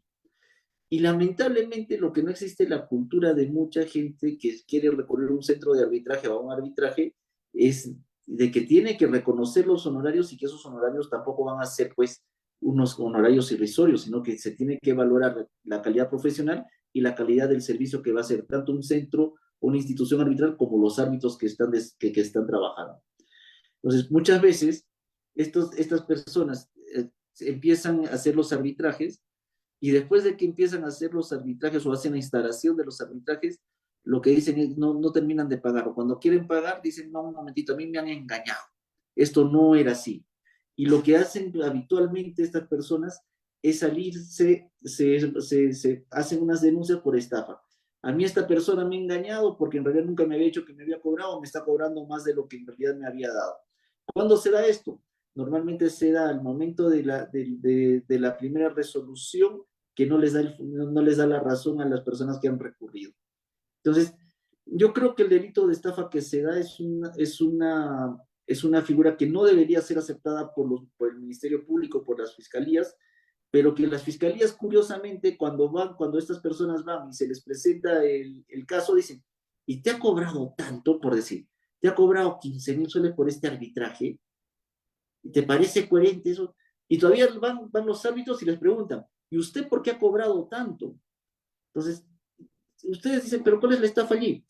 Y lamentablemente lo que no existe es la cultura de mucha gente que quiere recurrir a un centro de arbitraje o a un arbitraje es de que tiene que reconocer los honorarios y que esos honorarios tampoco van a ser pues unos honorarios irrisorios, sino que se tiene que valorar la calidad profesional y la calidad del servicio que va a hacer tanto un centro o una institución arbitral como los árbitros que están trabajando. Entonces, muchas veces estas personas empiezan a hacer los arbitrajes y después de que empiezan a hacer los arbitrajes o hacen la instalación de los arbitrajes, lo que dicen es no terminan de pagar. O cuando quieren pagar, dicen, no, un momentito, a mí me han engañado. Esto no era así. Y lo que hacen habitualmente estas personas es salirse, se hacen unas denuncias por estafa. A mí esta persona me ha engañado porque en realidad nunca me había dicho que me había cobrado, me está cobrando más de lo que en realidad me había dado. ¿Cuándo se da esto? Normalmente se da al momento de la primera resolución que no les da la razón a las personas que han recurrido. Entonces, yo creo que el delito de estafa que se da es una figura que no debería ser aceptada por el Ministerio Público, por las fiscalías, pero que las fiscalías, curiosamente, cuando estas personas van y se les presenta el caso, dicen, ¿y te ha cobrado tanto, por decir, te ha cobrado 15,000 soles por este arbitraje? ¿Te parece coherente eso? Y todavía van los árbitros y les preguntan, ¿y usted por qué ha cobrado tanto? Entonces, ustedes dicen, ¿pero cuál es la estafa allí?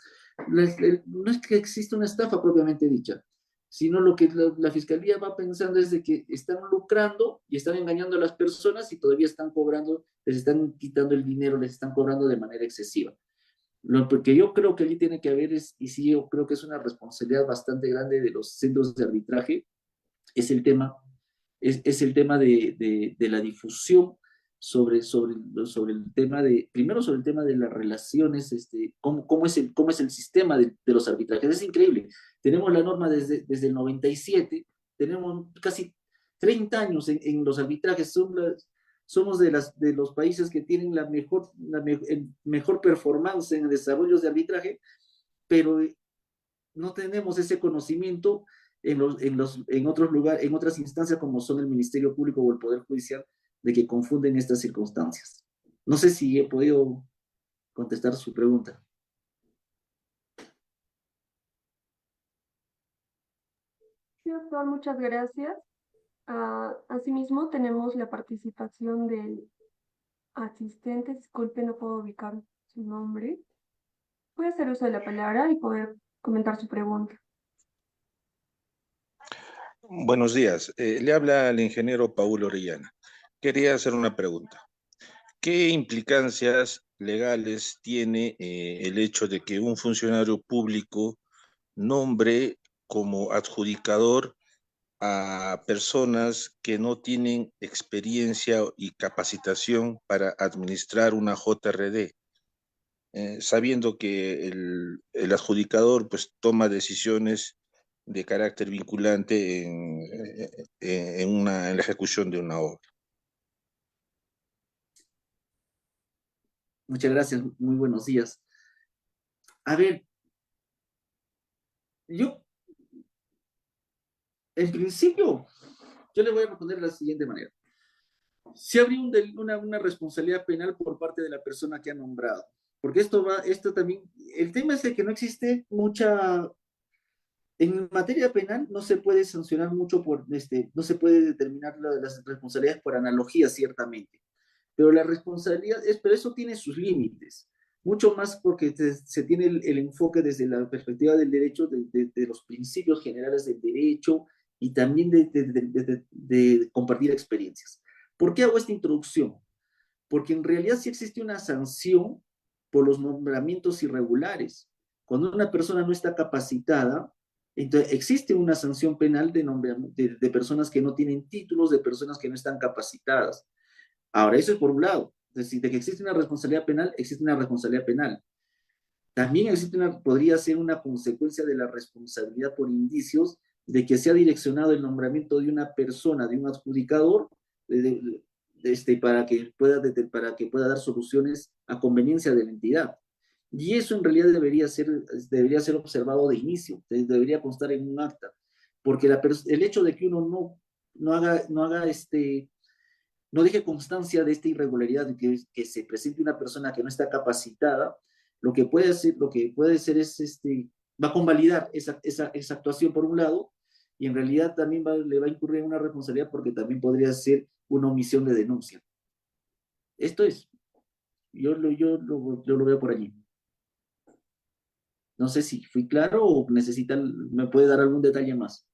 No es que exista una estafa propiamente dicha, sino lo que la fiscalía va pensando es de que están lucrando y están engañando a las personas y todavía están cobrando, les están quitando el dinero, les están cobrando de manera excesiva. Lo que yo creo que allí tiene que haber y sí, yo creo que es una responsabilidad bastante grande de los centros de arbitraje, es el tema, es el tema de la difusión sobre el tema de, primero sobre el tema de las relaciones, cómo es el sistema de los arbitrajes. Es increíble. Tenemos la norma desde el 97, tenemos casi 30 años en los arbitrajes, somos de los países que tienen el mejor performance en desarrollos de arbitraje, pero no tenemos ese conocimiento en otros lugares, en otras instancias como son el Ministerio Público o el Poder Judicial, de que confunden estas circunstancias. No sé si he podido contestar su pregunta. Sí, doctor, muchas gracias. Asimismo, tenemos la participación del asistente. Disculpe, no puedo ubicar su nombre. Puede hacer uso de la palabra y poder comentar su pregunta. Buenos días. Le habla el ingeniero Paulo Orellana. Quería hacer una pregunta. ¿Qué implicancias legales tiene el hecho de que un funcionario público nombre como adjudicador a personas que no tienen experiencia y capacitación para administrar una JRD? Sabiendo que el adjudicador pues toma decisiones de carácter vinculante en la ejecución de una obra. Muchas gracias, muy buenos días. A ver, en principio, yo le voy a responder de la siguiente manera. Si habría una responsabilidad penal por parte de la persona que ha nombrado, porque esto también, el tema es de que no existe en materia penal no se puede sancionar mucho no se puede determinar las responsabilidades por analogía, ciertamente, pero pero eso tiene sus límites, mucho más porque se tiene el enfoque desde la perspectiva del derecho, de los principios generales del derecho y también de compartir experiencias. ¿Por qué hago esta introducción? Porque en realidad sí existe una sanción por los nombramientos irregulares. Cuando una persona no está capacitada, entonces existe una sanción penal de personas que no tienen títulos, de personas que no están capacitadas. Ahora, eso es por un lado. Es decir, de que existe una responsabilidad penal, existe una responsabilidad penal. También podría ser una consecuencia de la responsabilidad por indicios de que se ha direccionado el nombramiento de una persona, de un adjudicador, para que pueda dar soluciones a conveniencia de la entidad. Y eso en realidad debería ser observado de inicio, debería constar en un acta, porque el hecho de que uno no deje constancia de esta irregularidad, de que se presente una persona que no está capacitada, lo que puede ser es, va a convalidar esa actuación por un lado, y en realidad también le va a incurrir en una responsabilidad porque también podría ser una omisión de denuncia. Esto es, yo lo veo por allí. No sé si fui claro o me puede dar algún detalle más.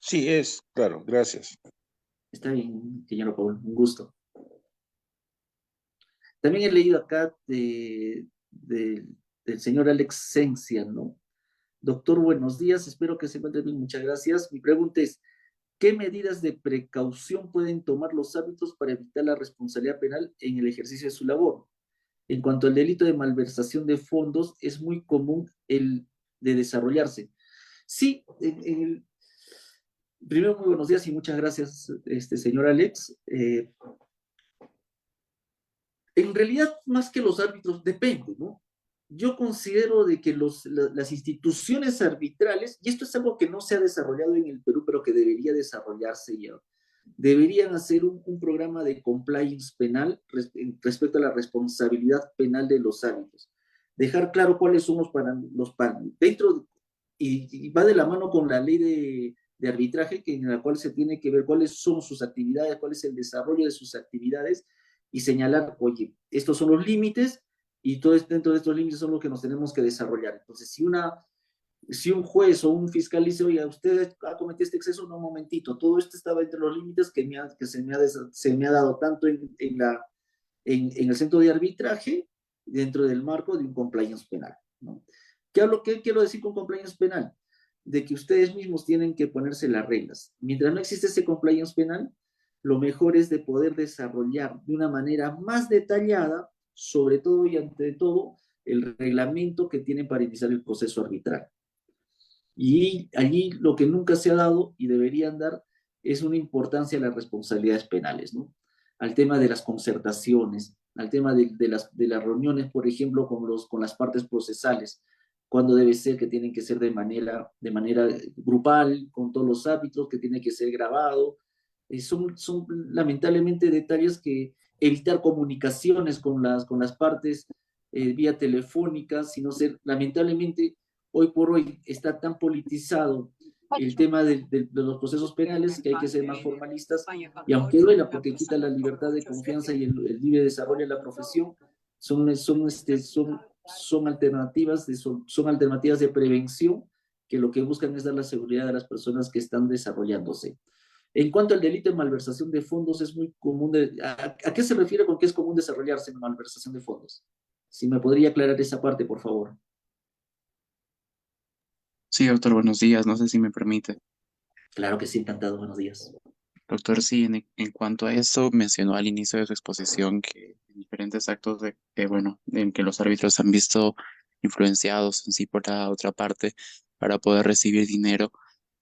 Sí, es claro, gracias. Está bien, señor Paul, un gusto. También he leído acá del señor Alex Sencia, ¿no? Doctor, buenos días, espero que se encuentre bien, muchas gracias. Mi pregunta es, ¿qué medidas de precaución pueden tomar los árbitros para evitar la responsabilidad penal en el ejercicio de su labor? En cuanto al delito de malversación de fondos, es muy común el de desarrollarse. Sí, primero, muy buenos días y muchas gracias, señor Alex. En realidad, más que los árbitros, depende, ¿no? Yo considero de que las instituciones arbitrales, y esto es algo que no se ha desarrollado en el Perú, pero que debería desarrollarse ya, deberían hacer un programa de compliance penal respecto a la responsabilidad penal de los árbitros. Dejar claro cuáles son y va de la mano con la ley de arbitraje, en la cual se tiene que ver cuáles son sus actividades, cuál es el desarrollo de sus actividades, y señalar, oye, estos son los límites, y dentro de estos límites son los que nos tenemos que desarrollar. Entonces, si un juez o un fiscal dice, oye, usted ha cometido este exceso, no, un momentito, todo esto estaba entre los límites que se me ha dado tanto en el centro de arbitraje, dentro del marco de un compliance penal, ¿no? ¿Qué quiero decir con compliance penal? de que ustedes mismos tienen que ponerse las reglas. Mientras no existe ese compliance penal, lo mejor es de poder desarrollar de una manera más detallada, sobre todo y ante todo, el reglamento que tienen para iniciar el proceso arbitral. Y allí lo que nunca se ha dado y deberían dar es una importancia a las responsabilidades penales, ¿no? Al tema de las concertaciones, al tema de las reuniones, por ejemplo, con las partes procesales, cuando debe ser que tienen que ser de manera grupal, con todos los árbitros, que tiene que ser grabado. Son lamentablemente detalles que evitar comunicaciones con las partes vía telefónica, sino ser, lamentablemente, hoy por hoy está tan politizado el tema de los procesos penales que hay que ser más formalistas, y aunque duela porque quita la libertad de confianza y el libre desarrollo de la profesión, son alternativas son alternativas de prevención que lo que buscan es dar la seguridad a las personas que están desarrollándose. En cuanto al delito de malversación de fondos, es muy común. ¿A qué se refiere con que es común desarrollarse en malversación de fondos? Si me podría aclarar esa parte, por favor. Sí, doctor, buenos días. No sé si me permite. Claro que sí, encantado. Buenos días. Doctor, sí, en cuanto a esto, mencionó al inicio de su exposición que diferentes actos bueno, en que los árbitros han visto influenciados en sí por la otra parte para poder recibir dinero,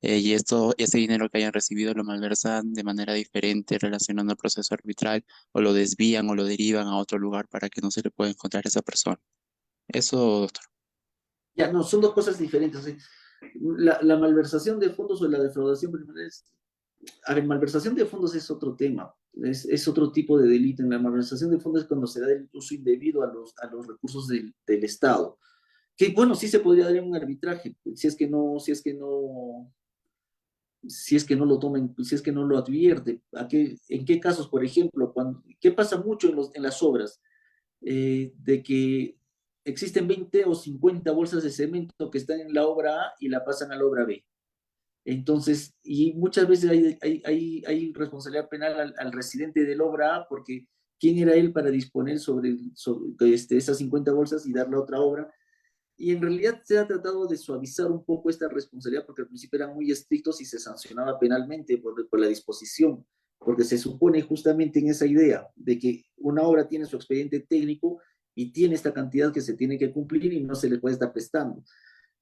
y ese dinero que hayan recibido lo malversan de manera diferente relacionando el proceso arbitral, o lo desvían o lo derivan a otro lugar para que no se le pueda encontrar a esa persona. Eso, doctor. Ya, no, son dos cosas diferentes. ¿Sí? La malversación de fondos o la defraudación primera es. A ver, malversación de fondos es otro tema, es otro tipo de delito. En la malversación de fondos es cuando se da el uso indebido a los recursos del Estado. Que bueno, sí se podría dar en un arbitraje, si es que no lo tomen, si es que no lo advierte. ¿En qué casos, por ejemplo, qué pasa mucho en las obras? De que existen 20 o 50 bolsas de cemento que están en la obra A y la pasan a la obra B. Entonces, y muchas veces hay responsabilidad penal al residente de la obra A, porque ¿quién era él para disponer sobre esas 50 bolsas y darle a otra obra? Y en realidad se ha tratado de suavizar un poco esta responsabilidad, porque al principio eran muy estrictos y se sancionaba penalmente por la disposición, porque se supone justamente en esa idea de que una obra tiene su expediente técnico y tiene esta cantidad que se tiene que cumplir y no se le puede estar prestando.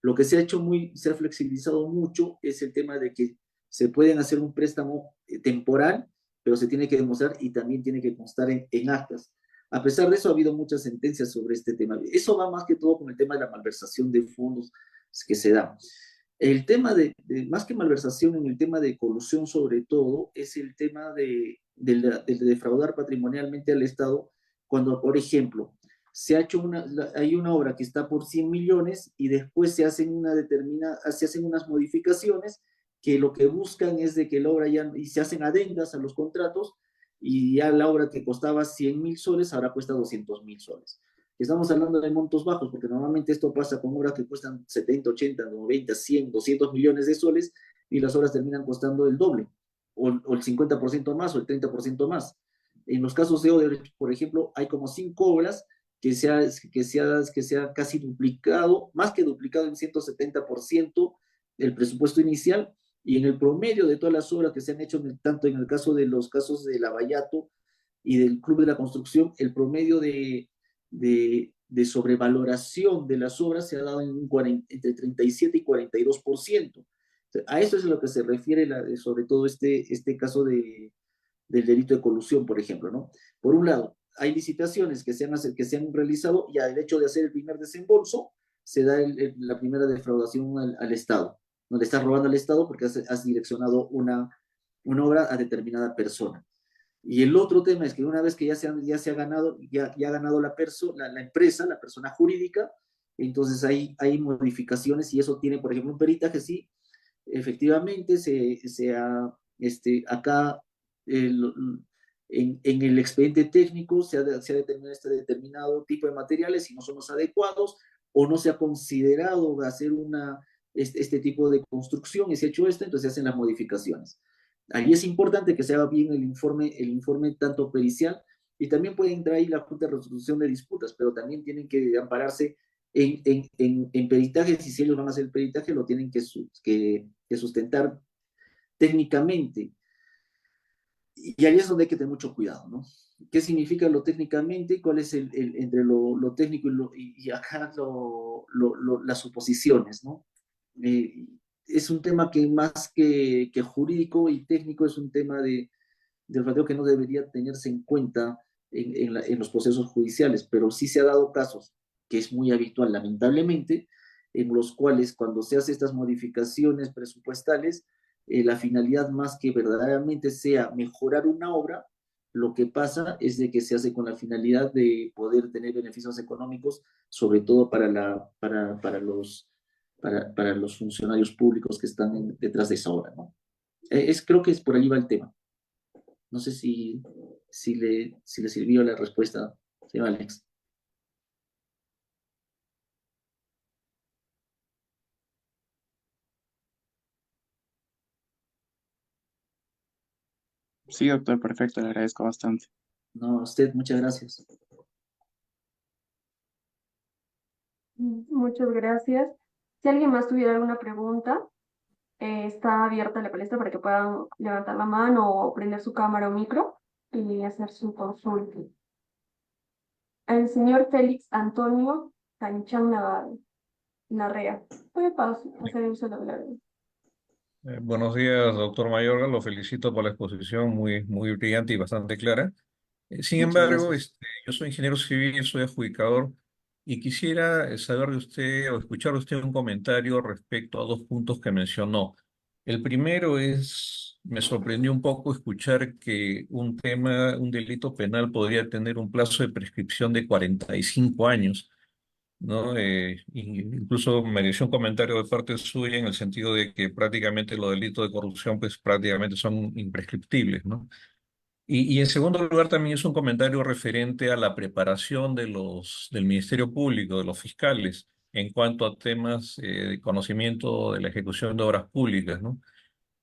Lo que se ha flexibilizado mucho es el tema de que se pueden hacer un préstamo temporal, pero se tiene que demostrar y también tiene que constar en actas. A pesar de eso, ha habido muchas sentencias sobre este tema. Eso va más que todo con el tema de la malversación de fondos que se da. El tema más que malversación, en el tema de colusión sobre todo, es el tema de defraudar patrimonialmente al Estado cuando, por ejemplo, hay una obra que está por 100 millones y después se hacen unas modificaciones que lo que buscan es de que la obra y se hacen adendas a los contratos, y ya la obra que costaba 100.000 soles ahora cuesta 200.000 soles. Estamos hablando de montos bajos, porque normalmente esto pasa con obras que cuestan 70, 80, 90, 100, 200 millones de soles, y las obras terminan costando el doble, o el 50% más, o el 30% más. En los casos de Odebrecht, por ejemplo, hay como 5 obras que se ha casi duplicado, más que duplicado en 170% el presupuesto inicial, y en el promedio de todas las obras que se han hecho, tanto en el caso de los casos de Lavallato y del Club de la Construcción, el promedio de sobrevaloración de las obras se ha dado entre 37 y 42%. A eso es a lo que se refiere sobre todo este caso del delito de colusión, por ejemplo, ¿no? Por un lado, hay licitaciones que se han realizado, y al hecho de hacer el primer desembolso, se da la primera defraudación al Estado. No le estás robando al Estado porque has direccionado una obra a determinada persona. Y el otro tema es que una vez que ya ha ganado la empresa, la persona jurídica, entonces hay modificaciones, y eso tiene, por ejemplo, un peritaje. Sí, efectivamente, acá en el expediente técnico se ha determinado este determinado tipo de materiales y no son los adecuados, o no se ha considerado hacer este tipo de construcción y se ha hecho esto, entonces se hacen las modificaciones. Allí es importante que se haga bien el informe tanto pericial, y también puede entrar ahí la Junta de Resolución de Disputas, pero también tienen que ampararse en peritaje, si ellos van a hacer el peritaje, lo tienen que sustentar técnicamente. Y ahí es donde hay que tener mucho cuidado, ¿no? ¿Qué significa lo técnicamente? ¿Cuál es entre lo técnico y acá las suposiciones, ¿no? Es un tema que más que jurídico y técnico es un tema del rateo que no debería tenerse en cuenta en los procesos judiciales, pero sí se ha dado casos, que es muy habitual, lamentablemente, en los cuales cuando se hacen estas modificaciones presupuestales, la finalidad más que verdaderamente sea mejorar una obra, lo que pasa es de que se hace con la finalidad de poder tener beneficios económicos, sobre todo para los funcionarios públicos que están detrás de esa obra, ¿no? Creo que es por ahí va el tema. No sé si le sirvió la respuesta, señor Alex. Sí, doctor, perfecto, le agradezco bastante. No, a usted, muchas gracias. Muchas gracias. Si alguien más tuviera alguna pregunta, está abierta la palestra para que puedan levantar la mano o prender su cámara o micro y hacer su consulta. El señor Félix Antonio Canchán Narrea. Puede hacer uso de la palabra. Buenos días, doctor Mayorga. Lo felicito por la exposición muy, muy brillante y bastante clara. Sin Muchas embargo, gracias. yo soy ingeniero civil, soy adjudicador y quisiera saber de usted o escuchar de usted un comentario respecto a dos puntos que mencionó. El primero es, me sorprendió un poco escuchar que un delito penal podría tener un plazo de prescripción de 45 años. ¿No? Incluso mereció un comentario de parte suya en el sentido de que prácticamente los delitos de corrupción pues prácticamente son imprescriptibles, ¿no? Y en segundo lugar también es un comentario referente a la preparación del Ministerio Público, de los fiscales, en cuanto a temas de conocimiento de la ejecución de obras públicas, ¿no?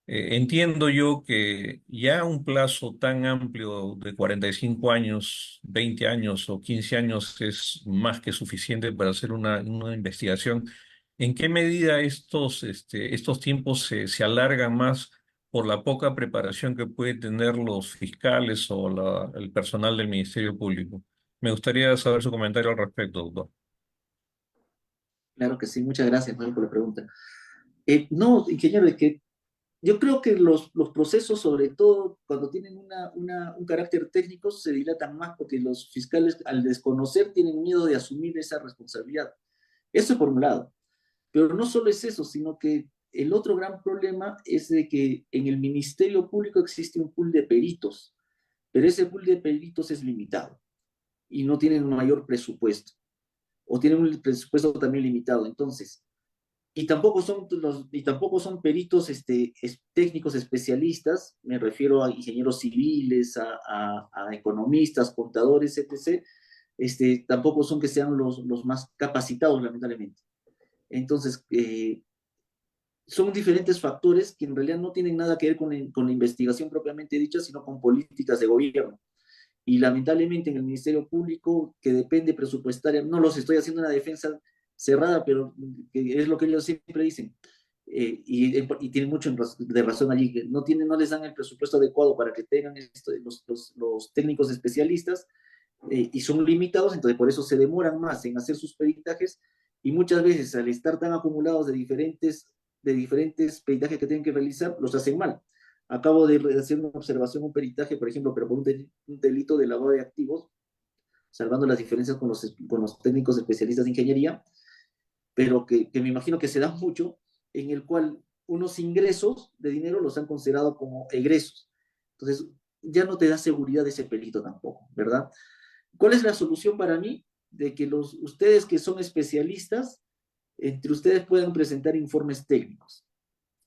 Entiendo yo que ya un plazo tan amplio de 45 años, 20 años o 15 años es más que suficiente para hacer una investigación. ¿En qué medida estos tiempos se alargan más por la poca preparación que pueden tener los fiscales o el personal del Ministerio Público? Me gustaría saber su comentario al respecto, doctor. Claro que sí, muchas gracias, Manuel, por la pregunta. No, ingeniero, es que yo creo que los procesos, sobre todo cuando tienen un carácter técnico, se dilatan más porque los fiscales, al desconocer, tienen miedo de asumir esa responsabilidad. Eso por un lado. Pero no solo es eso, sino que el otro gran problema es de que en el Ministerio Público existe un pool de peritos, pero ese pool de peritos es limitado y no tienen un mayor presupuesto, o tienen un presupuesto también limitado. Entonces, y tampoco son peritos técnicos especialistas, me refiero a ingenieros civiles, a economistas, contadores, etc. Tampoco son que sean los más capacitados, lamentablemente. Entonces, son diferentes factores que en realidad no tienen nada que ver con la investigación propiamente dicha, sino con políticas de gobierno. Y lamentablemente en el Ministerio Público, que depende presupuestaria, no los estoy haciendo una defensa cerrada, pero que es lo que ellos siempre dicen, y tienen mucho de razón allí, que no les dan el presupuesto adecuado para que tengan los técnicos especialistas, y son limitados, entonces por eso se demoran más en hacer sus peritajes, y muchas veces al estar tan acumulados de diferentes peritajes que tienen que realizar, los hacen mal. Acabo de hacer una observación, un peritaje, por ejemplo, pero por un delito de lavado de activos, salvando las diferencias con los técnicos especialistas de ingeniería, pero que me imagino que se da mucho, en el cual unos ingresos de dinero los han considerado como egresos. Entonces, ya no te da seguridad ese perito tampoco, ¿verdad? ¿Cuál es la solución para mí? De que ustedes que son especialistas, entre ustedes puedan presentar informes técnicos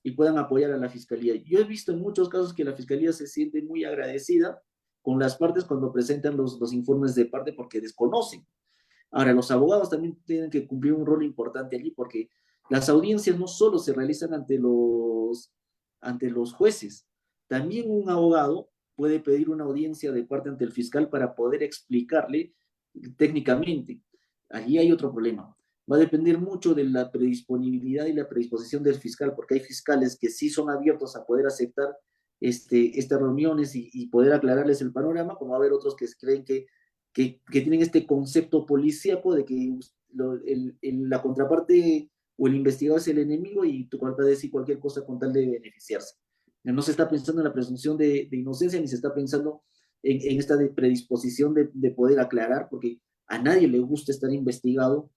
y puedan apoyar a la fiscalía. Yo he visto en muchos casos que la fiscalía se siente muy agradecida con las partes cuando presentan los informes de parte porque desconocen. Ahora, los abogados también tienen que cumplir un rol importante allí porque las audiencias no solo se realizan ante los jueces, también un abogado puede pedir una audiencia de parte ante el fiscal para poder explicarle técnicamente. Allí hay otro problema. va a depender mucho de la predisponibilidad y la predisposición del fiscal, porque hay fiscales que sí son abiertos a poder aceptar estas reuniones y poder aclararles el panorama, como va a haber otros que creen que tienen este concepto policíaco de que la contraparte o el investigador es el enemigo y tú puedes decir cualquier cosa con tal de beneficiarse. No se está pensando en la presunción de inocencia, ni se está pensando en esta predisposición de poder aclarar, porque a nadie le gusta estar investigado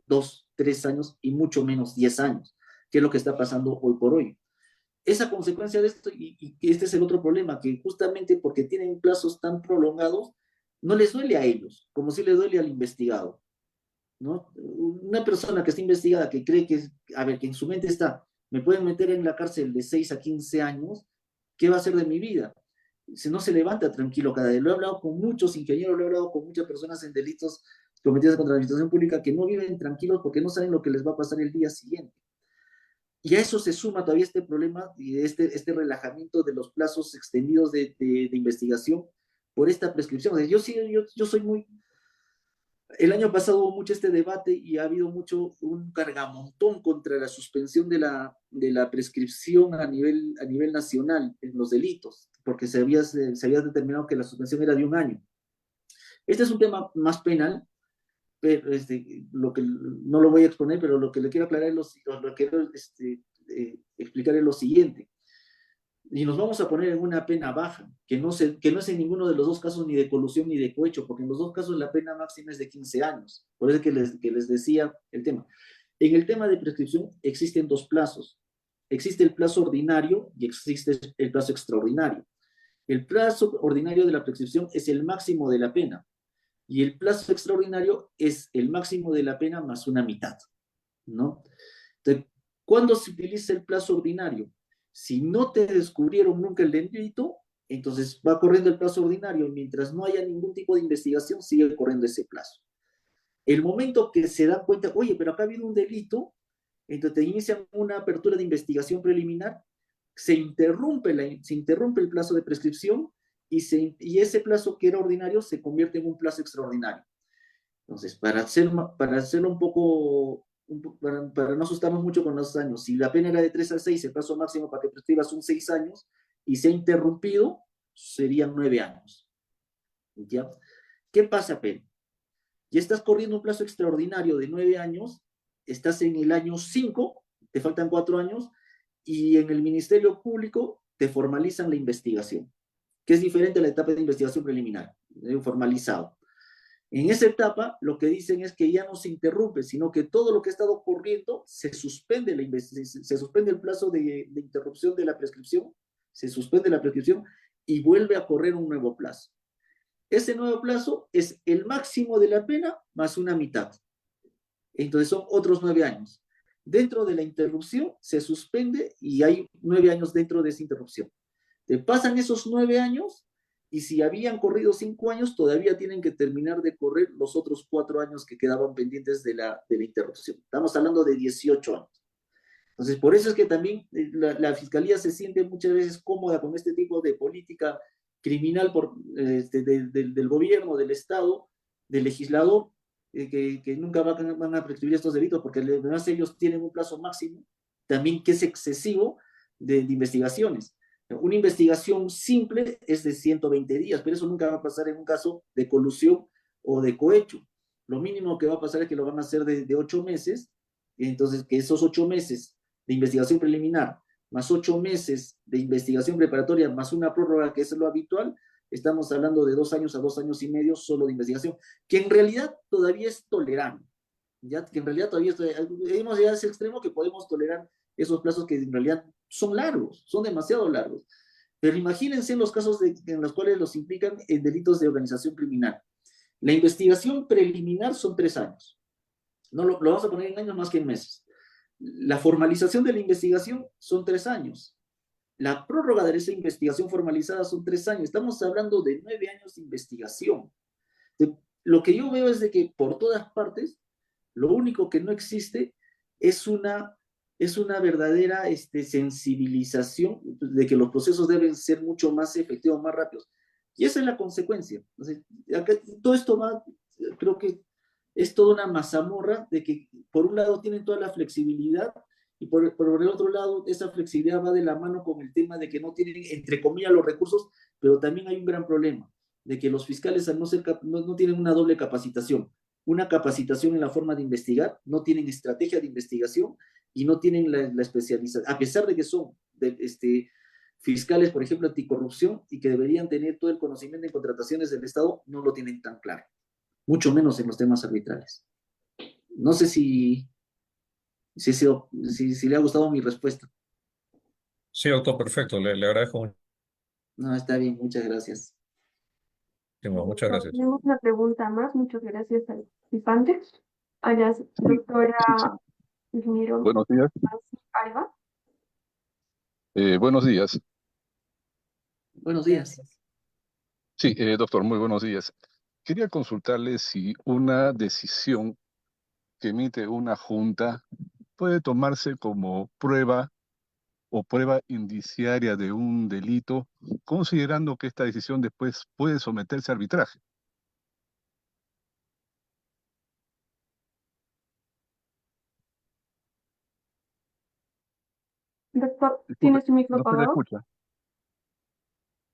2, 3 años y mucho menos 10 años, que es lo que está pasando hoy por hoy. Esa consecuencia de esto, y este es el otro problema, que justamente porque tienen plazos tan prolongados, no les duele a ellos, como si les duele al investigado, ¿no? Una persona que está investigada, que cree que, a ver, que en su mente está, me pueden meter en la cárcel de 6 a 15 años, ¿qué va a hacer de mi vida? Si no se levanta tranquilo cada día. Lo he hablado con muchos ingenieros, lo he hablado con muchas personas en delitos cometidos contra la administración pública que no viven tranquilos porque no saben lo que les va a pasar el día siguiente. Y a eso se suma todavía este problema y este relajamiento de los plazos extendidos de investigación por esta prescripción. O sea, yo soy muy... El año pasado hubo mucho este debate y ha habido mucho un cargamontón contra la suspensión de la prescripción a nivel nacional en los delitos, porque se había determinado que la suspensión era de 1 año. Este es un tema más penal, pero lo que no lo voy a exponer, pero lo que le quiero aclarar, lo quiero explicar es lo siguiente. Y nos vamos a poner en una pena baja, que no es en ninguno de los dos casos ni de colusión ni de cohecho, porque en los dos casos la pena máxima es de 15 años. Por eso que les decía el tema. En el tema de prescripción existen 2 plazos. Existe el plazo ordinario y existe el plazo extraordinario. El plazo ordinario de la prescripción es el máximo de la pena y el plazo extraordinario es el máximo de la pena más una mitad, ¿no? Entonces, ¿cuándo se utiliza el plazo ordinario? Si no te descubrieron nunca el delito, entonces va corriendo el plazo ordinario. Mientras no haya ningún tipo de investigación, sigue corriendo ese plazo. El momento que se dan cuenta, oye, pero acá ha habido un delito, entonces te inician una apertura de investigación preliminar, se interrumpe el plazo de prescripción y ese plazo que era ordinario se convierte en un plazo extraordinario. Entonces, para hacerlo un poco, para no asustarnos mucho con los años, si la pena era de 3 a 6, el plazo máximo para que prescribas son 6 años y se ha interrumpido, serían 9 años. ¿Ya? ¿Qué pasa, Pedro? Ya estás corriendo un plazo extraordinario de 9 años, estás en el año 5, te faltan 4 años, y en el Ministerio Público te formalizan la investigación, que es diferente a la etapa de investigación preliminar, formalizado. En esa etapa, lo que dicen es que ya no se interrumpe, sino que todo lo que ha estado ocurriendo se suspende, se suspende el plazo de interrupción de la prescripción, se suspende la prescripción y vuelve a correr un nuevo plazo. Ese nuevo plazo es el máximo de la pena más una mitad. Entonces son otros 9 años. Dentro de la interrupción se suspende y hay 9 años dentro de esa interrupción. Te pasan esos 9 años y si habían corrido 5 años, todavía tienen que terminar de correr los otros 4 años que quedaban pendientes de la interrupción. Estamos hablando de 18 años. Entonces, por eso es que también la Fiscalía se siente muchas veces cómoda con este tipo de política criminal del gobierno, del Estado, del legislador, que nunca van a prescribir estos delitos, porque además ellos tienen un plazo máximo, también que es excesivo de investigaciones. Una investigación simple es de 120 días, pero eso nunca va a pasar en un caso de colusión o de cohecho. Lo mínimo que va a pasar es que lo van a hacer de 8 meses, entonces que esos 8 meses de investigación preliminar, más 8 meses de investigación preparatoria, más una prórroga que es lo habitual, estamos hablando de 2 años a 2 años y medio solo de investigación, que en realidad todavía es tolerable, ya que en realidad todavía hemos llegado a ese extremo que podemos tolerar esos plazos que en realidad son largos, son demasiado largos. Pero imagínense en los casos en los cuales los implican en delitos de organización criminal. La investigación preliminar son 3 años. No lo vamos a poner en años más que en meses. La formalización de la investigación son 3 años. La prórroga de esa investigación formalizada son 3 años. Estamos hablando de 9 años de investigación. Lo que yo veo es de que por todas partes, lo único que no existe es una verdadera sensibilización de que los procesos deben ser mucho más efectivos, más rápidos. Y esa es la consecuencia. Entonces, acá, todo esto va, creo que es toda una mazamorra de que por un lado tienen toda la flexibilidad y por el otro lado esa flexibilidad va de la mano con el tema de que no tienen, entre comillas, los recursos, pero también hay un gran problema, de que los fiscales al no tienen una doble capacitación, una capacitación en la forma de investigar, no tienen estrategia de investigación y no tienen la especialización, a pesar de que son fiscales, por ejemplo, anticorrupción y que deberían tener todo el conocimiento en contrataciones del Estado, no lo tienen tan claro, mucho menos en los temas arbitrales. No sé si le ha gustado mi respuesta. Sí, doctor, perfecto. Le agradezco No, está bien, muchas gracias. muchísimo. Muchas gracias. Tenemos una pregunta más. Muchas gracias al participante. A la doctora ingeniero Buenos días. Nancy Alba. Buenos días. Buenos días. Sí, doctor, muy buenos días. Quería consultarle si una decisión que emite una junta puede tomarse como prueba o prueba indiciaria de un delito, considerando que esta decisión después puede someterse a arbitraje. Doctor, Disculpe, ¿tiene su micro no se le apagado? escucha.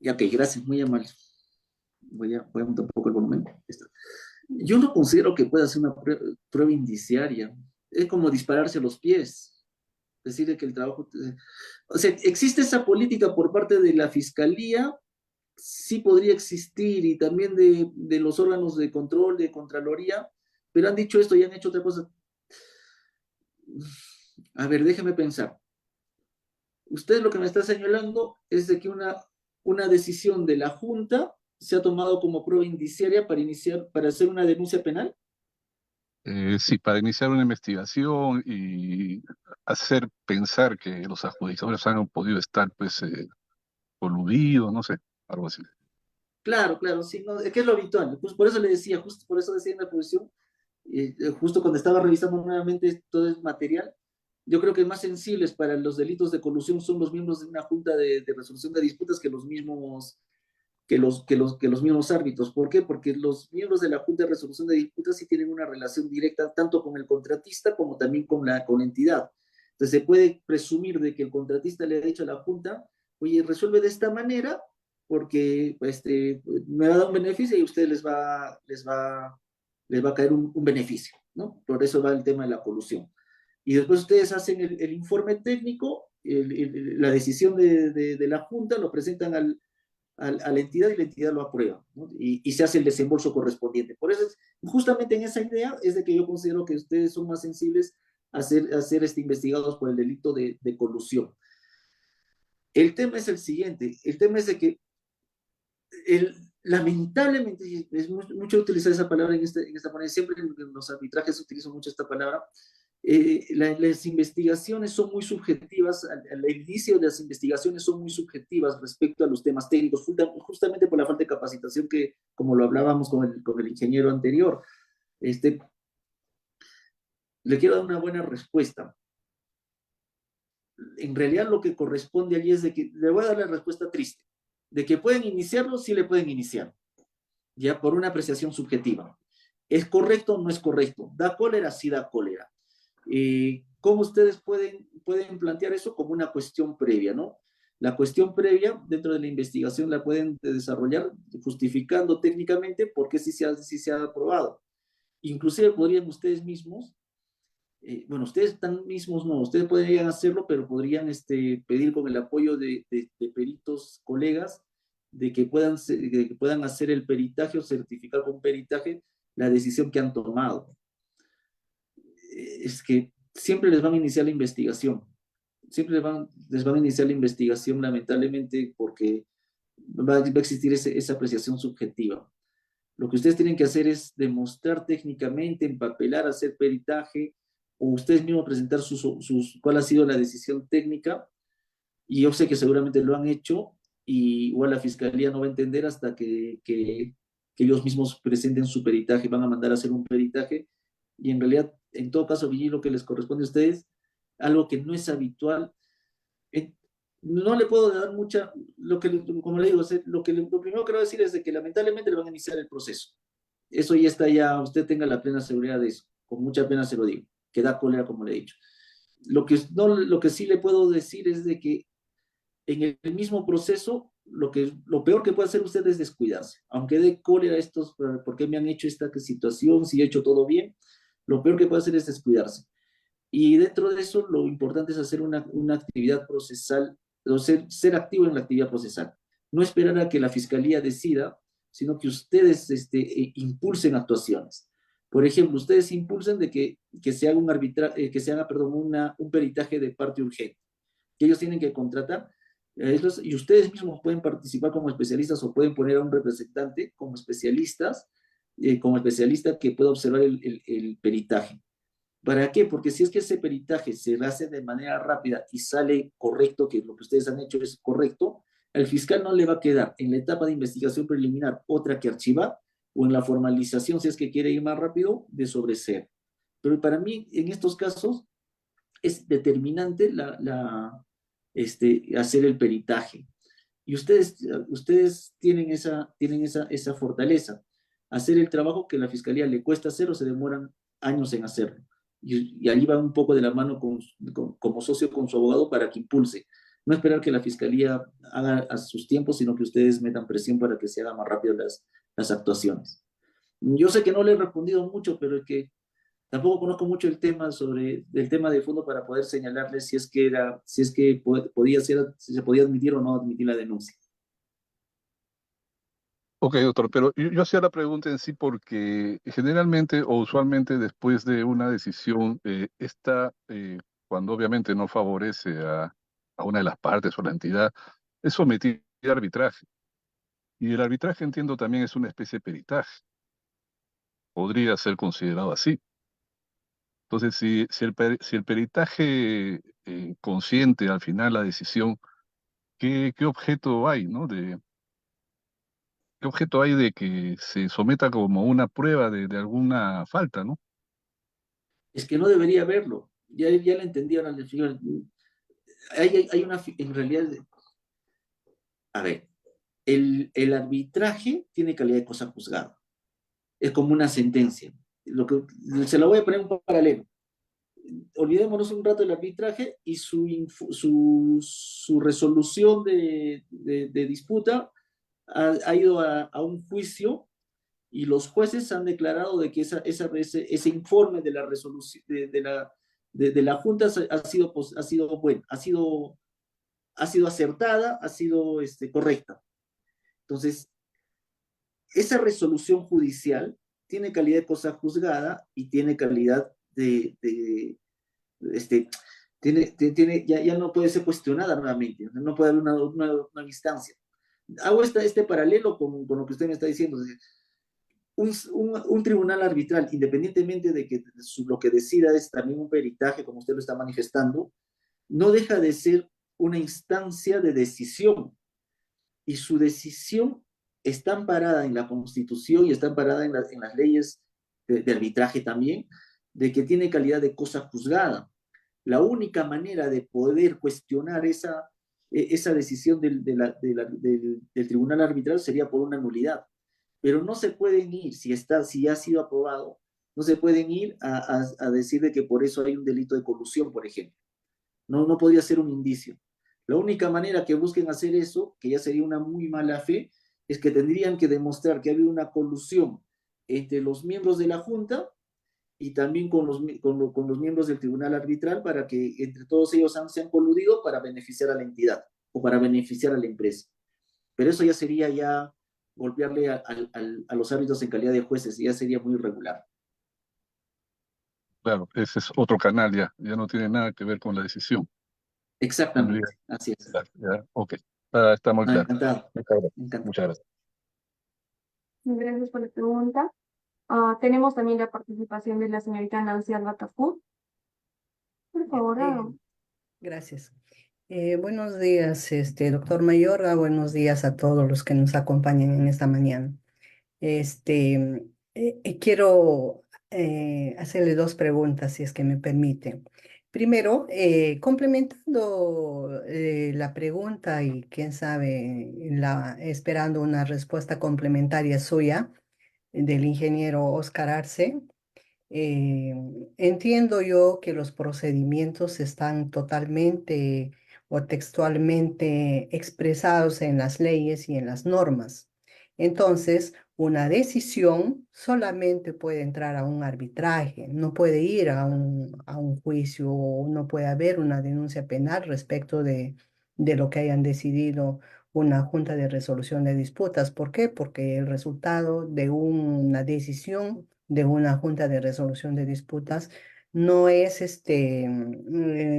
Ya, ok, gracias, muy amable. Voy a aumentar un poco el volumen. Está. Yo no considero que pueda ser una prueba indiciaria. Es como dispararse a los pies. Decirle que el trabajo... O sea, existe esa política por parte de la Fiscalía, sí podría existir, y también de los órganos de control, de Contraloría, pero han dicho esto y han hecho otra cosa. A ver, déjeme pensar. Usted lo que me está señalando es de que una decisión de la Junta se ha tomado como prueba indiciaria para hacer una denuncia penal. Sí, para iniciar una investigación y hacer pensar que los adjudicadores han podido estar, pues, coludidos, no sé, algo así. Claro, claro, sí, no, es que es lo habitual. Pues por eso le decía, justo por eso decía en la posición, justo cuando estaba revisando nuevamente todo el material, yo creo que más sensibles para los delitos de colusión son los miembros de una junta de resolución de disputas que los mismos que los mismos árbitros. ¿Por qué? Porque los miembros de la Junta de Resolución de Disputas sí tienen una relación directa tanto con el contratista como también con la entidad. Entonces se puede presumir de que el contratista le ha dicho a la Junta, oye, resuelve de esta manera porque me va a dar un beneficio y a ustedes les va a caer un beneficio, ¿no? Por eso va el tema de la colusión. Y después ustedes hacen el informe técnico, la decisión de la Junta, lo presentan a la entidad y la entidad lo aprueba, ¿no? Y se hace el desembolso correspondiente. Por eso, justamente en esa idea es de que yo considero que ustedes son más sensibles a ser investigados por el delito de colusión. El tema es el siguiente, el tema es de que lamentablemente, es mucho utilizar esa palabra en esta manera, siempre en los arbitrajes utilizo mucho esta palabra, las investigaciones son muy subjetivas, al inicio de las investigaciones son muy subjetivas respecto a los temas técnicos, justamente por la falta de capacitación que, como lo hablábamos con el ingeniero anterior. Le quiero dar una buena respuesta. En realidad lo que corresponde allí es de que, le voy a dar la respuesta triste, de que pueden iniciarlo, sí le pueden iniciar, ya por una apreciación subjetiva. ¿Es correcto o no es correcto? ¿Da cólera? Sí da cólera. ¿Cómo ustedes pueden plantear eso? Como una cuestión previa, ¿no? La cuestión previa dentro de la investigación la pueden desarrollar justificando técnicamente por qué sí se ha aprobado. Inclusive podrían ustedes mismos, bueno, ustedes tan mismos no, ustedes podrían hacerlo, pero podrían pedir con el apoyo de peritos colegas de que puedan hacer el peritaje o certificar con peritaje la decisión que han tomado. Es que siempre les van a iniciar la investigación. Siempre les van a iniciar la investigación, lamentablemente, porque va a existir esa apreciación subjetiva. Lo que ustedes tienen que hacer es demostrar técnicamente, empapelar, hacer peritaje, o ustedes mismos presentar cuál ha sido la decisión técnica, y yo sé que seguramente lo han hecho, y igual la fiscalía no va a entender hasta que ellos mismos presenten su peritaje, van a mandar a hacer un peritaje, y en realidad, en todo caso, lo que les corresponde a ustedes, algo que no es habitual, no le puedo dar como le digo, lo primero que quiero decir es de que lamentablemente le van a iniciar el proceso. Eso ya está, ya usted tenga la plena seguridad de eso. Con mucha pena se lo digo, que da cólera, como le he dicho. Lo que sí le puedo decir es de que en el mismo proceso, lo peor que puede hacer usted es descuidarse. Aunque dé cólera a estos, ¿por qué me han hecho esta situación? Si he hecho todo bien, lo peor que puede hacer es descuidarse. Y dentro de eso, lo importante es hacer una actividad procesal, o ser activo en la actividad procesal. No esperar a que la fiscalía decida, sino que ustedes impulsen actuaciones. Por ejemplo, ustedes impulsen de que se haga que se haga, perdón, un peritaje de parte urgente, que ellos tienen que contratar, y ustedes mismos pueden participar como especialistas o pueden poner a un representante como especialista que pueda observar el peritaje. ¿Para qué? Porque si es que ese peritaje se hace de manera rápida y sale correcto, que lo que ustedes han hecho es correcto, al fiscal no le va a quedar en la etapa de investigación preliminar otra que archivar, o en la formalización, si es que quiere ir más rápido, de sobreseer. Pero para mí, en estos casos, es determinante hacer el peritaje. Y ustedes tienen esa fortaleza. Hacer el trabajo que a la fiscalía le cuesta hacer o se demoran años en hacerlo. Y allí va un poco de la mano como socio con su abogado para que impulse. No esperar que la fiscalía haga a sus tiempos, sino que ustedes metan presión para que se hagan más rápido las actuaciones. Yo sé que no le he respondido mucho, pero es que tampoco conozco mucho del tema de fondo para poder señalarles si es que podía ser, si se podía admitir o no admitir la denuncia. Ok, doctor, pero yo hacía la pregunta en sí porque generalmente o usualmente después de una decisión, cuando obviamente no favorece a una de las partes o la entidad, es sometida a arbitraje. Y el arbitraje, entiendo, también es una especie de peritaje. Podría ser considerado así. Entonces, si el peritaje consiente al final la decisión, ¿qué objeto hay, ¿no? ¿Qué objeto hay de que se someta como una prueba de alguna falta, ¿no? Es que no debería haberlo. Ya la entendí ahora. Hay en realidad, a ver, el arbitraje tiene calidad de cosa juzgada. Es como una sentencia. Se la voy a poner un paralelo. Olvidémonos un rato del arbitraje y su resolución de disputa ha ido a un juicio, y los jueces han declarado de que ese informe de la resolución de la Junta ha sido bueno, ha sido acertada, ha sido correcta. Entonces, esa resolución judicial tiene calidad de cosa juzgada y tiene calidad este, ya no puede ser cuestionada nuevamente, no puede haber una instancia. Hago este paralelo con lo que usted me está diciendo. Un tribunal arbitral, independientemente de que lo que decida es también un peritaje, como usted lo está manifestando, no deja de ser una instancia de decisión, y su decisión está amparada en la Constitución y está amparada en las leyes de arbitraje también, de que tiene calidad de cosa juzgada. La única manera de poder cuestionar esa decisión del tribunal arbitral sería por una nulidad. Pero no se pueden ir, si ha sido aprobado, no se pueden ir a decir de que por eso hay un delito de colusión, por ejemplo. No podría ser un indicio. La única manera que busquen hacer eso, que ya sería una muy mala fe, es que tendrían que demostrar que ha habido una colusión entre los miembros de la Junta y también con los miembros del Tribunal Arbitral, para que entre todos ellos se han coludido para beneficiar a la entidad o para beneficiar a la empresa. Pero eso ya sería golpearle a los árbitros en calidad de jueces, y ya sería muy irregular. Claro, ese es otro canal ya no tiene nada que ver con la decisión. Tendría, Exactamente, así es. ok, está muy claro. Encantado, Muchas gracias. encantado. Muchas gracias. Gracias por la pregunta. Tenemos también la participación de la señorita Nancy Albatafú. Por favor, Gracias. Buenos días, doctor Mayorga. Buenos días a todos los que nos acompañan en esta mañana. Quiero hacerle dos preguntas, si es que me permiten. Primero, complementando la pregunta y quién sabe, esperando una respuesta complementaria suya. del ingeniero Oscar Arce. Eh, Entiendo yo que los procedimientos están totalmente o textualmente expresados en las leyes y en las normas. Entonces, una decisión solamente puede entrar a un arbitraje, no puede ir a un juicio o no puede haber una denuncia penal respecto de lo que hayan decidido una junta de resolución de disputas. ¿Por qué? Porque el resultado de una decisión de una junta de resolución de disputas no es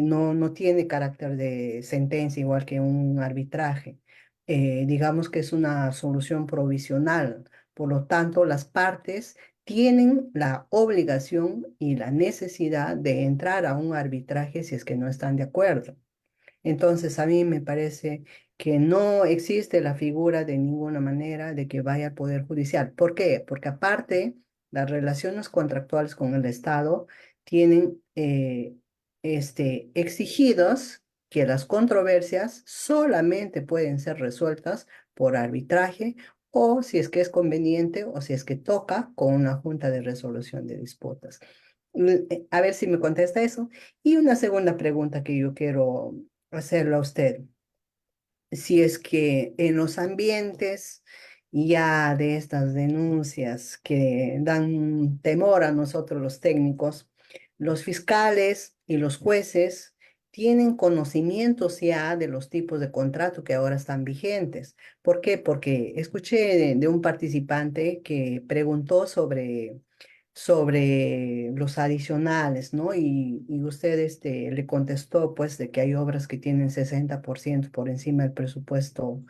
no tiene carácter de sentencia igual que un arbitraje. Digamos que es una solución provisional. Por lo tanto, las partes tienen la obligación y la necesidad de entrar a un arbitraje si es que no están de acuerdo. Entonces, a mí me parece que no existe la figura de ninguna manera de que vaya al Poder Judicial. ¿Por qué? Porque aparte, las relaciones contractuales con el Estado tienen exigidos que las controversias solamente pueden ser resueltas por arbitraje o si es que es conveniente o si es que toca con una junta de resolución de disputas. A ver si me contesta eso. Y una segunda pregunta que yo quiero hacerlo a usted. Si es que en los ambientes ya de estas denuncias que dan temor a nosotros los técnicos, los fiscales y los jueces tienen conocimientos ya de los tipos de contrato que ahora están vigentes. ¿Por qué? Porque escuché de un participante que preguntó sobre los adicionales, ¿no? Y usted le contestó pues de que hay obras que tienen 60% por encima del presupuesto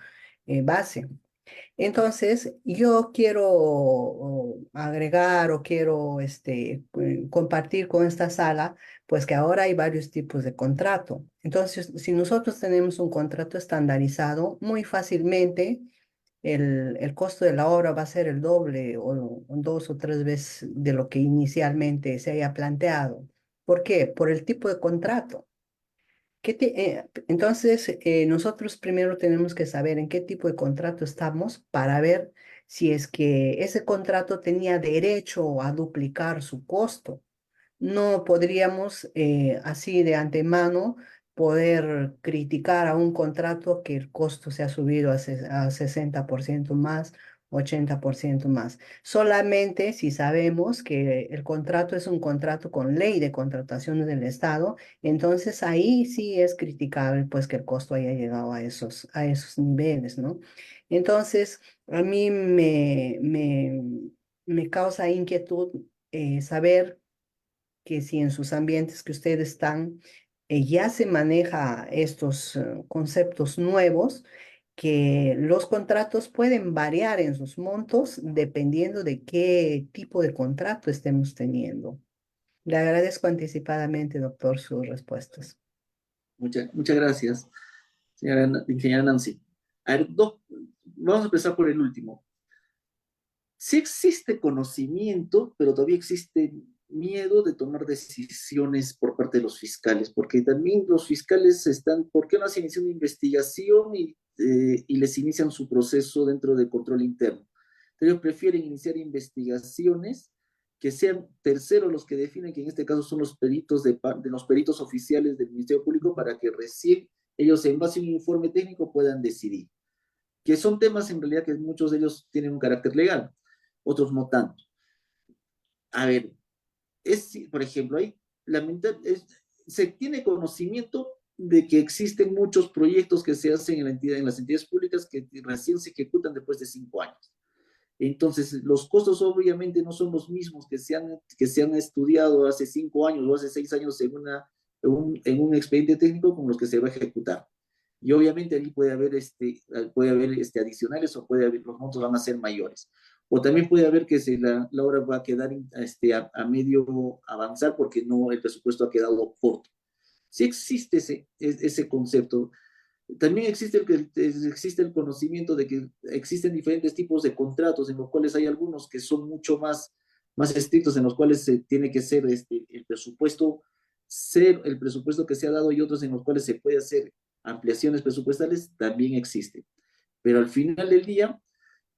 base. Entonces, yo quiero agregar o quiero compartir con esta sala, pues que ahora hay varios tipos de contrato. Entonces, si nosotros tenemos un contrato estandarizado, muy fácilmente el costo de la obra va a ser el doble o dos o tres veces de lo que inicialmente se haya planteado. ¿Por qué? Por el tipo de contrato. Entonces, nosotros primero tenemos que saber en qué tipo de contrato estamos para ver si es que ese contrato tenía derecho a duplicar su costo. No podríamos así de antemano poder criticar a un contrato que el costo se ha subido a 60% más, 80% más. Solamente si sabemos que el contrato es un contrato con ley de contrataciones del Estado, entonces ahí sí es criticable pues que el costo haya llegado a esos niveles, ¿no? Entonces, a mí me causa inquietud saber que si en sus ambientes que ustedes están ya se maneja estos conceptos nuevos, que los contratos pueden variar en sus montos dependiendo de qué tipo de contrato estemos teniendo. Le agradezco anticipadamente, doctor, sus respuestas. Muchas gracias, ingeniera Nancy. A ver, vamos a empezar por el último. Sí existe conocimiento, pero todavía existe miedo de tomar decisiones por parte de los fiscales, porque también los fiscales están, ¿por qué no hacen iniciar una investigación y les inician su proceso dentro del control interno? Ellos prefieren iniciar investigaciones que sean terceros los que definen, que en este caso son los peritos de los peritos oficiales del Ministerio Público, para que recién ellos en base a un informe técnico puedan decidir, que son temas en realidad que muchos de ellos tienen un carácter legal, otros no tanto. A ver, por ejemplo, se tiene conocimiento de que existen muchos proyectos que se hacen en las entidades públicas que recién se ejecutan después de 5 años. Entonces, los costos obviamente no son los mismos que se han estudiado hace 5 años o hace 6 años en un expediente técnico con los que se va a ejecutar. Y obviamente allí puede haber adicionales o los montos van a ser mayores. O también puede haber que la obra va a quedar a medio avanzar porque el presupuesto ha quedado corto. Sí existe ese concepto. También existe el conocimiento de que existen diferentes tipos de contratos en los cuales hay algunos que son mucho más estrictos, en los cuales se tiene que ser el presupuesto que se ha dado, y otros en los cuales se puede hacer ampliaciones presupuestales, también existe. Pero al final del día,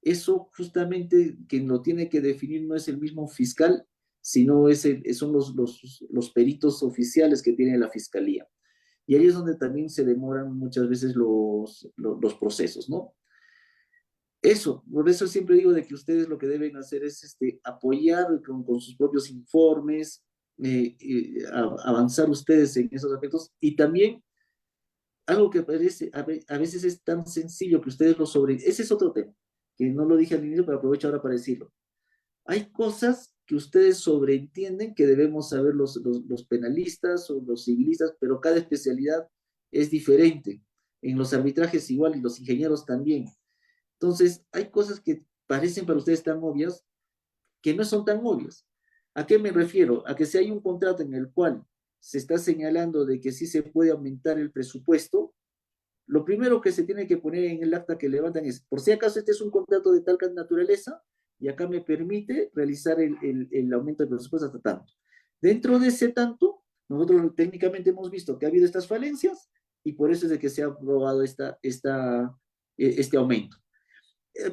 eso justamente quien lo tiene que definir no es el mismo fiscal, sino son los peritos oficiales que tiene la fiscalía. Y ahí es donde también se demoran muchas veces los procesos, ¿no? Eso, por eso siempre digo de que ustedes lo que deben hacer es apoyar con sus propios informes, avanzar ustedes en esos aspectos y también algo que parece, a veces es tan sencillo que ustedes lo sobre... Ese es otro tema, que no lo dije al inicio, pero aprovecho ahora para decirlo. Hay cosas que ustedes sobreentienden que debemos saber los penalistas o los civilistas, pero cada especialidad es diferente. En los arbitrajes igual y los ingenieros también. Entonces, hay cosas que parecen para ustedes tan obvias que no son tan obvias. ¿A qué me refiero? A que si hay un contrato en el cual se está señalando de que sí se puede aumentar el presupuesto, lo primero que se tiene que poner en el acta que levantan es, por si acaso este es un contrato de tal naturaleza, y acá me permite realizar el aumento del presupuesto hasta tanto. Dentro de ese tanto, nosotros técnicamente hemos visto que ha habido estas falencias, y por eso es de que se ha aprobado este aumento.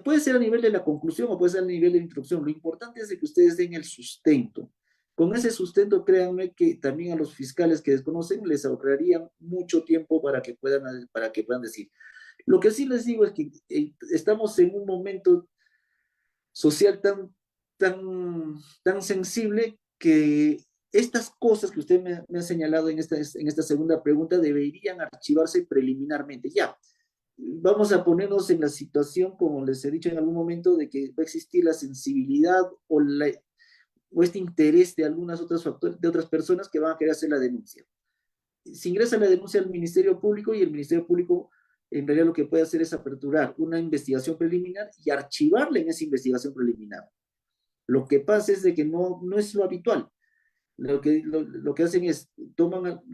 Puede ser a nivel de la conclusión o puede ser a nivel de la introducción. Lo importante es de que ustedes den el sustento. Con ese sustento, créanme que también a los fiscales que desconocen les ahorrarían mucho tiempo para que puedan decir. Lo que sí les digo es que estamos en un momento social tan sensible que estas cosas que usted me ha señalado en esta segunda pregunta deberían archivarse preliminarmente. Ya, vamos a ponernos en la situación, como les he dicho en algún momento, de que va a existir la sensibilidad o este interés de algunas otras factores, de otras personas que van a querer hacer la denuncia. Se ingresa la denuncia al Ministerio Público y el Ministerio Público en realidad lo que puede hacer es aperturar una investigación preliminar y archivarla en esa investigación preliminar. Lo que pasa es de que no es lo habitual. Lo que hacen es,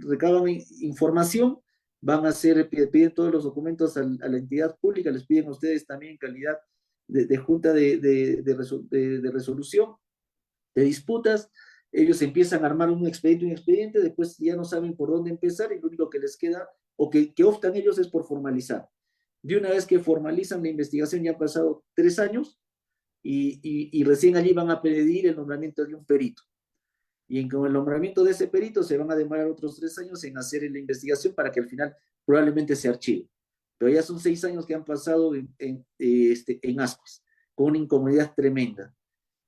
recaban información, van a hacer, piden todos los documentos a la entidad pública, les piden a ustedes también en calidad de junta de resolución de disputas, ellos empiezan a armar un expediente, después ya no saben por dónde empezar y lo único que les queda, o que optan ellos es por formalizar. De una vez que formalizan la investigación, ya han pasado 3 años y recién allí van a pedir el nombramiento de un perito. Y con el nombramiento de ese perito se van a demorar otros 3 años en hacer la investigación para que al final probablemente se archive. Pero ya son 6 años que han pasado en ascuas, con una incomodidad tremenda.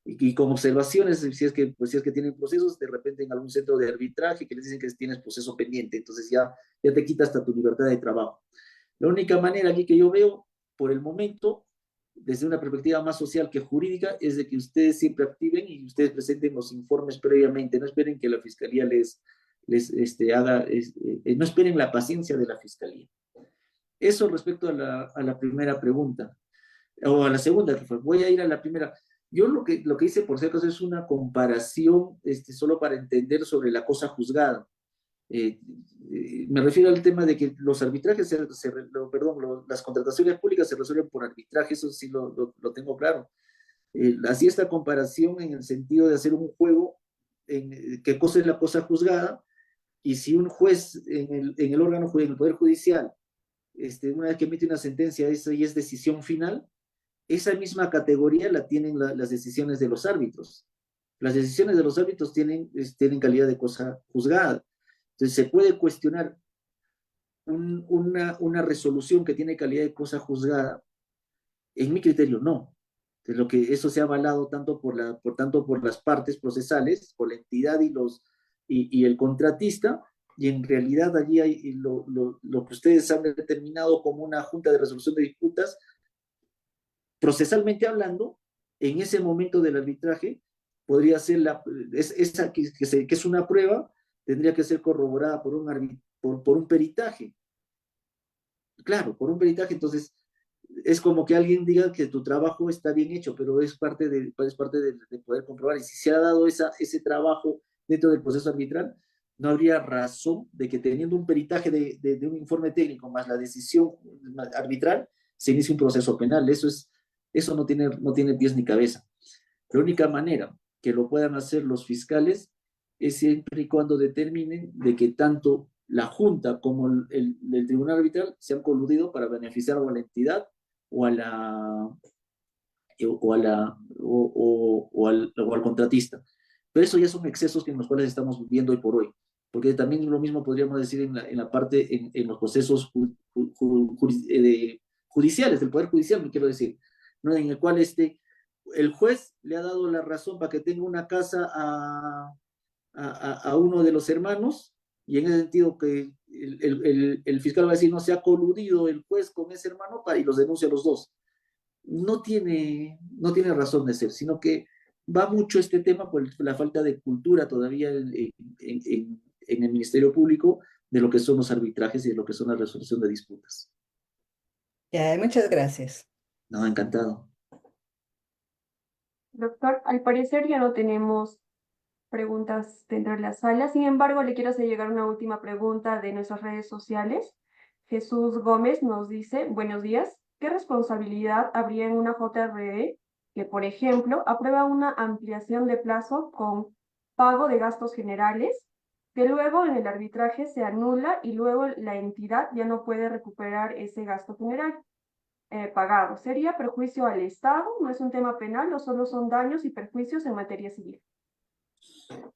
Y con observaciones, si es que tienen procesos, de repente en algún centro de arbitraje que les dicen que tienes proceso pendiente, entonces ya te quita hasta tu libertad de trabajo. La única manera aquí que yo veo, por el momento, desde una perspectiva más social que jurídica, es de que ustedes siempre activen y ustedes presenten los informes previamente, no esperen que la fiscalía les haga, no esperen la paciencia de la fiscalía. Eso respecto a la primera pregunta, o a la segunda, que fue, voy a ir a la primera. Yo lo que hice, por si acaso, es una comparación solo para entender sobre la cosa juzgada. Me refiero al tema de que los arbitrajes, las contrataciones públicas se resuelven por arbitraje, eso sí lo tengo claro. Así esta comparación en el sentido de hacer un juego en qué cosa es la cosa juzgada, y si un juez en el órgano, en el Poder Judicial, una vez que emite una sentencia, eso ya es decisión final. Esa misma categoría la tienen las decisiones de los árbitros. Las decisiones de los árbitros tienen calidad de cosa juzgada. Entonces, ¿se puede cuestionar una resolución que tiene calidad de cosa juzgada? En mi criterio, no. Entonces, eso se ha avalado tanto por las partes procesales, por la entidad y el contratista, y en realidad allí hay lo que ustedes han determinado como una junta de resolución de disputas. Procesalmente hablando, en ese momento del arbitraje, podría ser esa que es una prueba, tendría que ser corroborada por un peritaje. Claro, por un peritaje, entonces es como que alguien diga que tu trabajo está bien hecho, pero es parte de poder comprobar. Y si se ha dado ese trabajo dentro del proceso arbitral, no habría razón de que teniendo un peritaje de un informe técnico más la decisión arbitral, se inicie un proceso penal. Eso no tiene pies ni cabeza. La única manera que lo puedan hacer los fiscales es siempre y cuando determinen de que tanto la Junta como el Tribunal Arbitral se han coludido para beneficiar a la entidad o a o al contratista. Pero eso ya son excesos en los cuales estamos viviendo hoy por hoy. Porque también lo mismo podríamos decir en la parte, en los procesos judiciales, del Poder Judicial, me quiero decir, ¿no? En el cual el juez le ha dado la razón para que tenga una casa a uno de los hermanos, y en ese sentido que el fiscal va a decir, no, se ha coludido el juez con ese hermano y los denuncia a los dos. No tiene razón de ser, sino que va mucho este tema por la falta de cultura todavía en el Ministerio Público de lo que son los arbitrajes y de lo que son la resolución de disputas. Ya, muchas gracias. No, encantado. Doctor, al parecer ya no tenemos preguntas dentro de la sala. Sin embargo, le quiero hacer llegar una última pregunta de nuestras redes sociales. Jesús Gómez nos dice, buenos días, ¿qué responsabilidad habría en una JRE que, por ejemplo, aprueba una ampliación de plazo con pago de gastos generales, que luego en el arbitraje se anula y luego la entidad ya no puede recuperar ese gasto general pagado? ¿Sería perjuicio al Estado? ¿No es un tema penal o solo son daños y perjuicios en materia civil?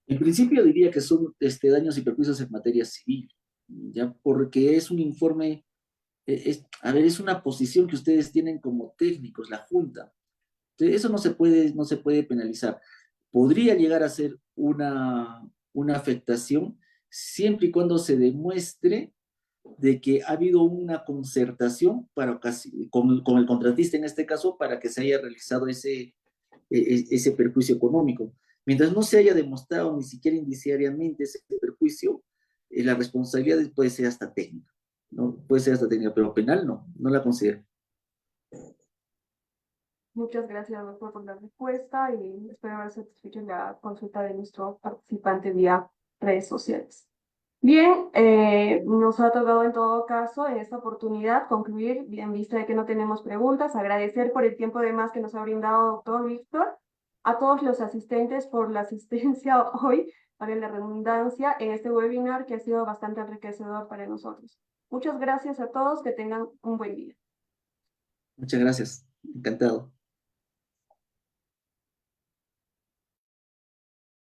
En principio diría que son daños y perjuicios en materia civil, ya porque es un informe, es una posición que ustedes tienen como técnicos, la Junta. Entonces, eso no se puede penalizar. Podría llegar a ser una afectación siempre y cuando se demuestre de que ha habido una concertación con el contratista en este caso para que se haya realizado ese perjuicio económico. Mientras no se haya demostrado ni siquiera indiciariamente ese perjuicio, la responsabilidad puede ser hasta técnica, ¿no? Puede ser hasta técnica, pero penal no la considero. Muchas gracias, doctor, por la respuesta y espero haber satisfecho la consulta de nuestro participante vía redes sociales. Bien, nos ha tocado en todo caso en esta oportunidad concluir, bien vista de que no tenemos preguntas, agradecer por el tiempo de más que nos ha brindado doctor Víctor, a todos los asistentes por la asistencia hoy, para la redundancia, en este webinar que ha sido bastante enriquecedor para nosotros. Muchas gracias a todos, que tengan un buen día. Muchas gracias, encantado.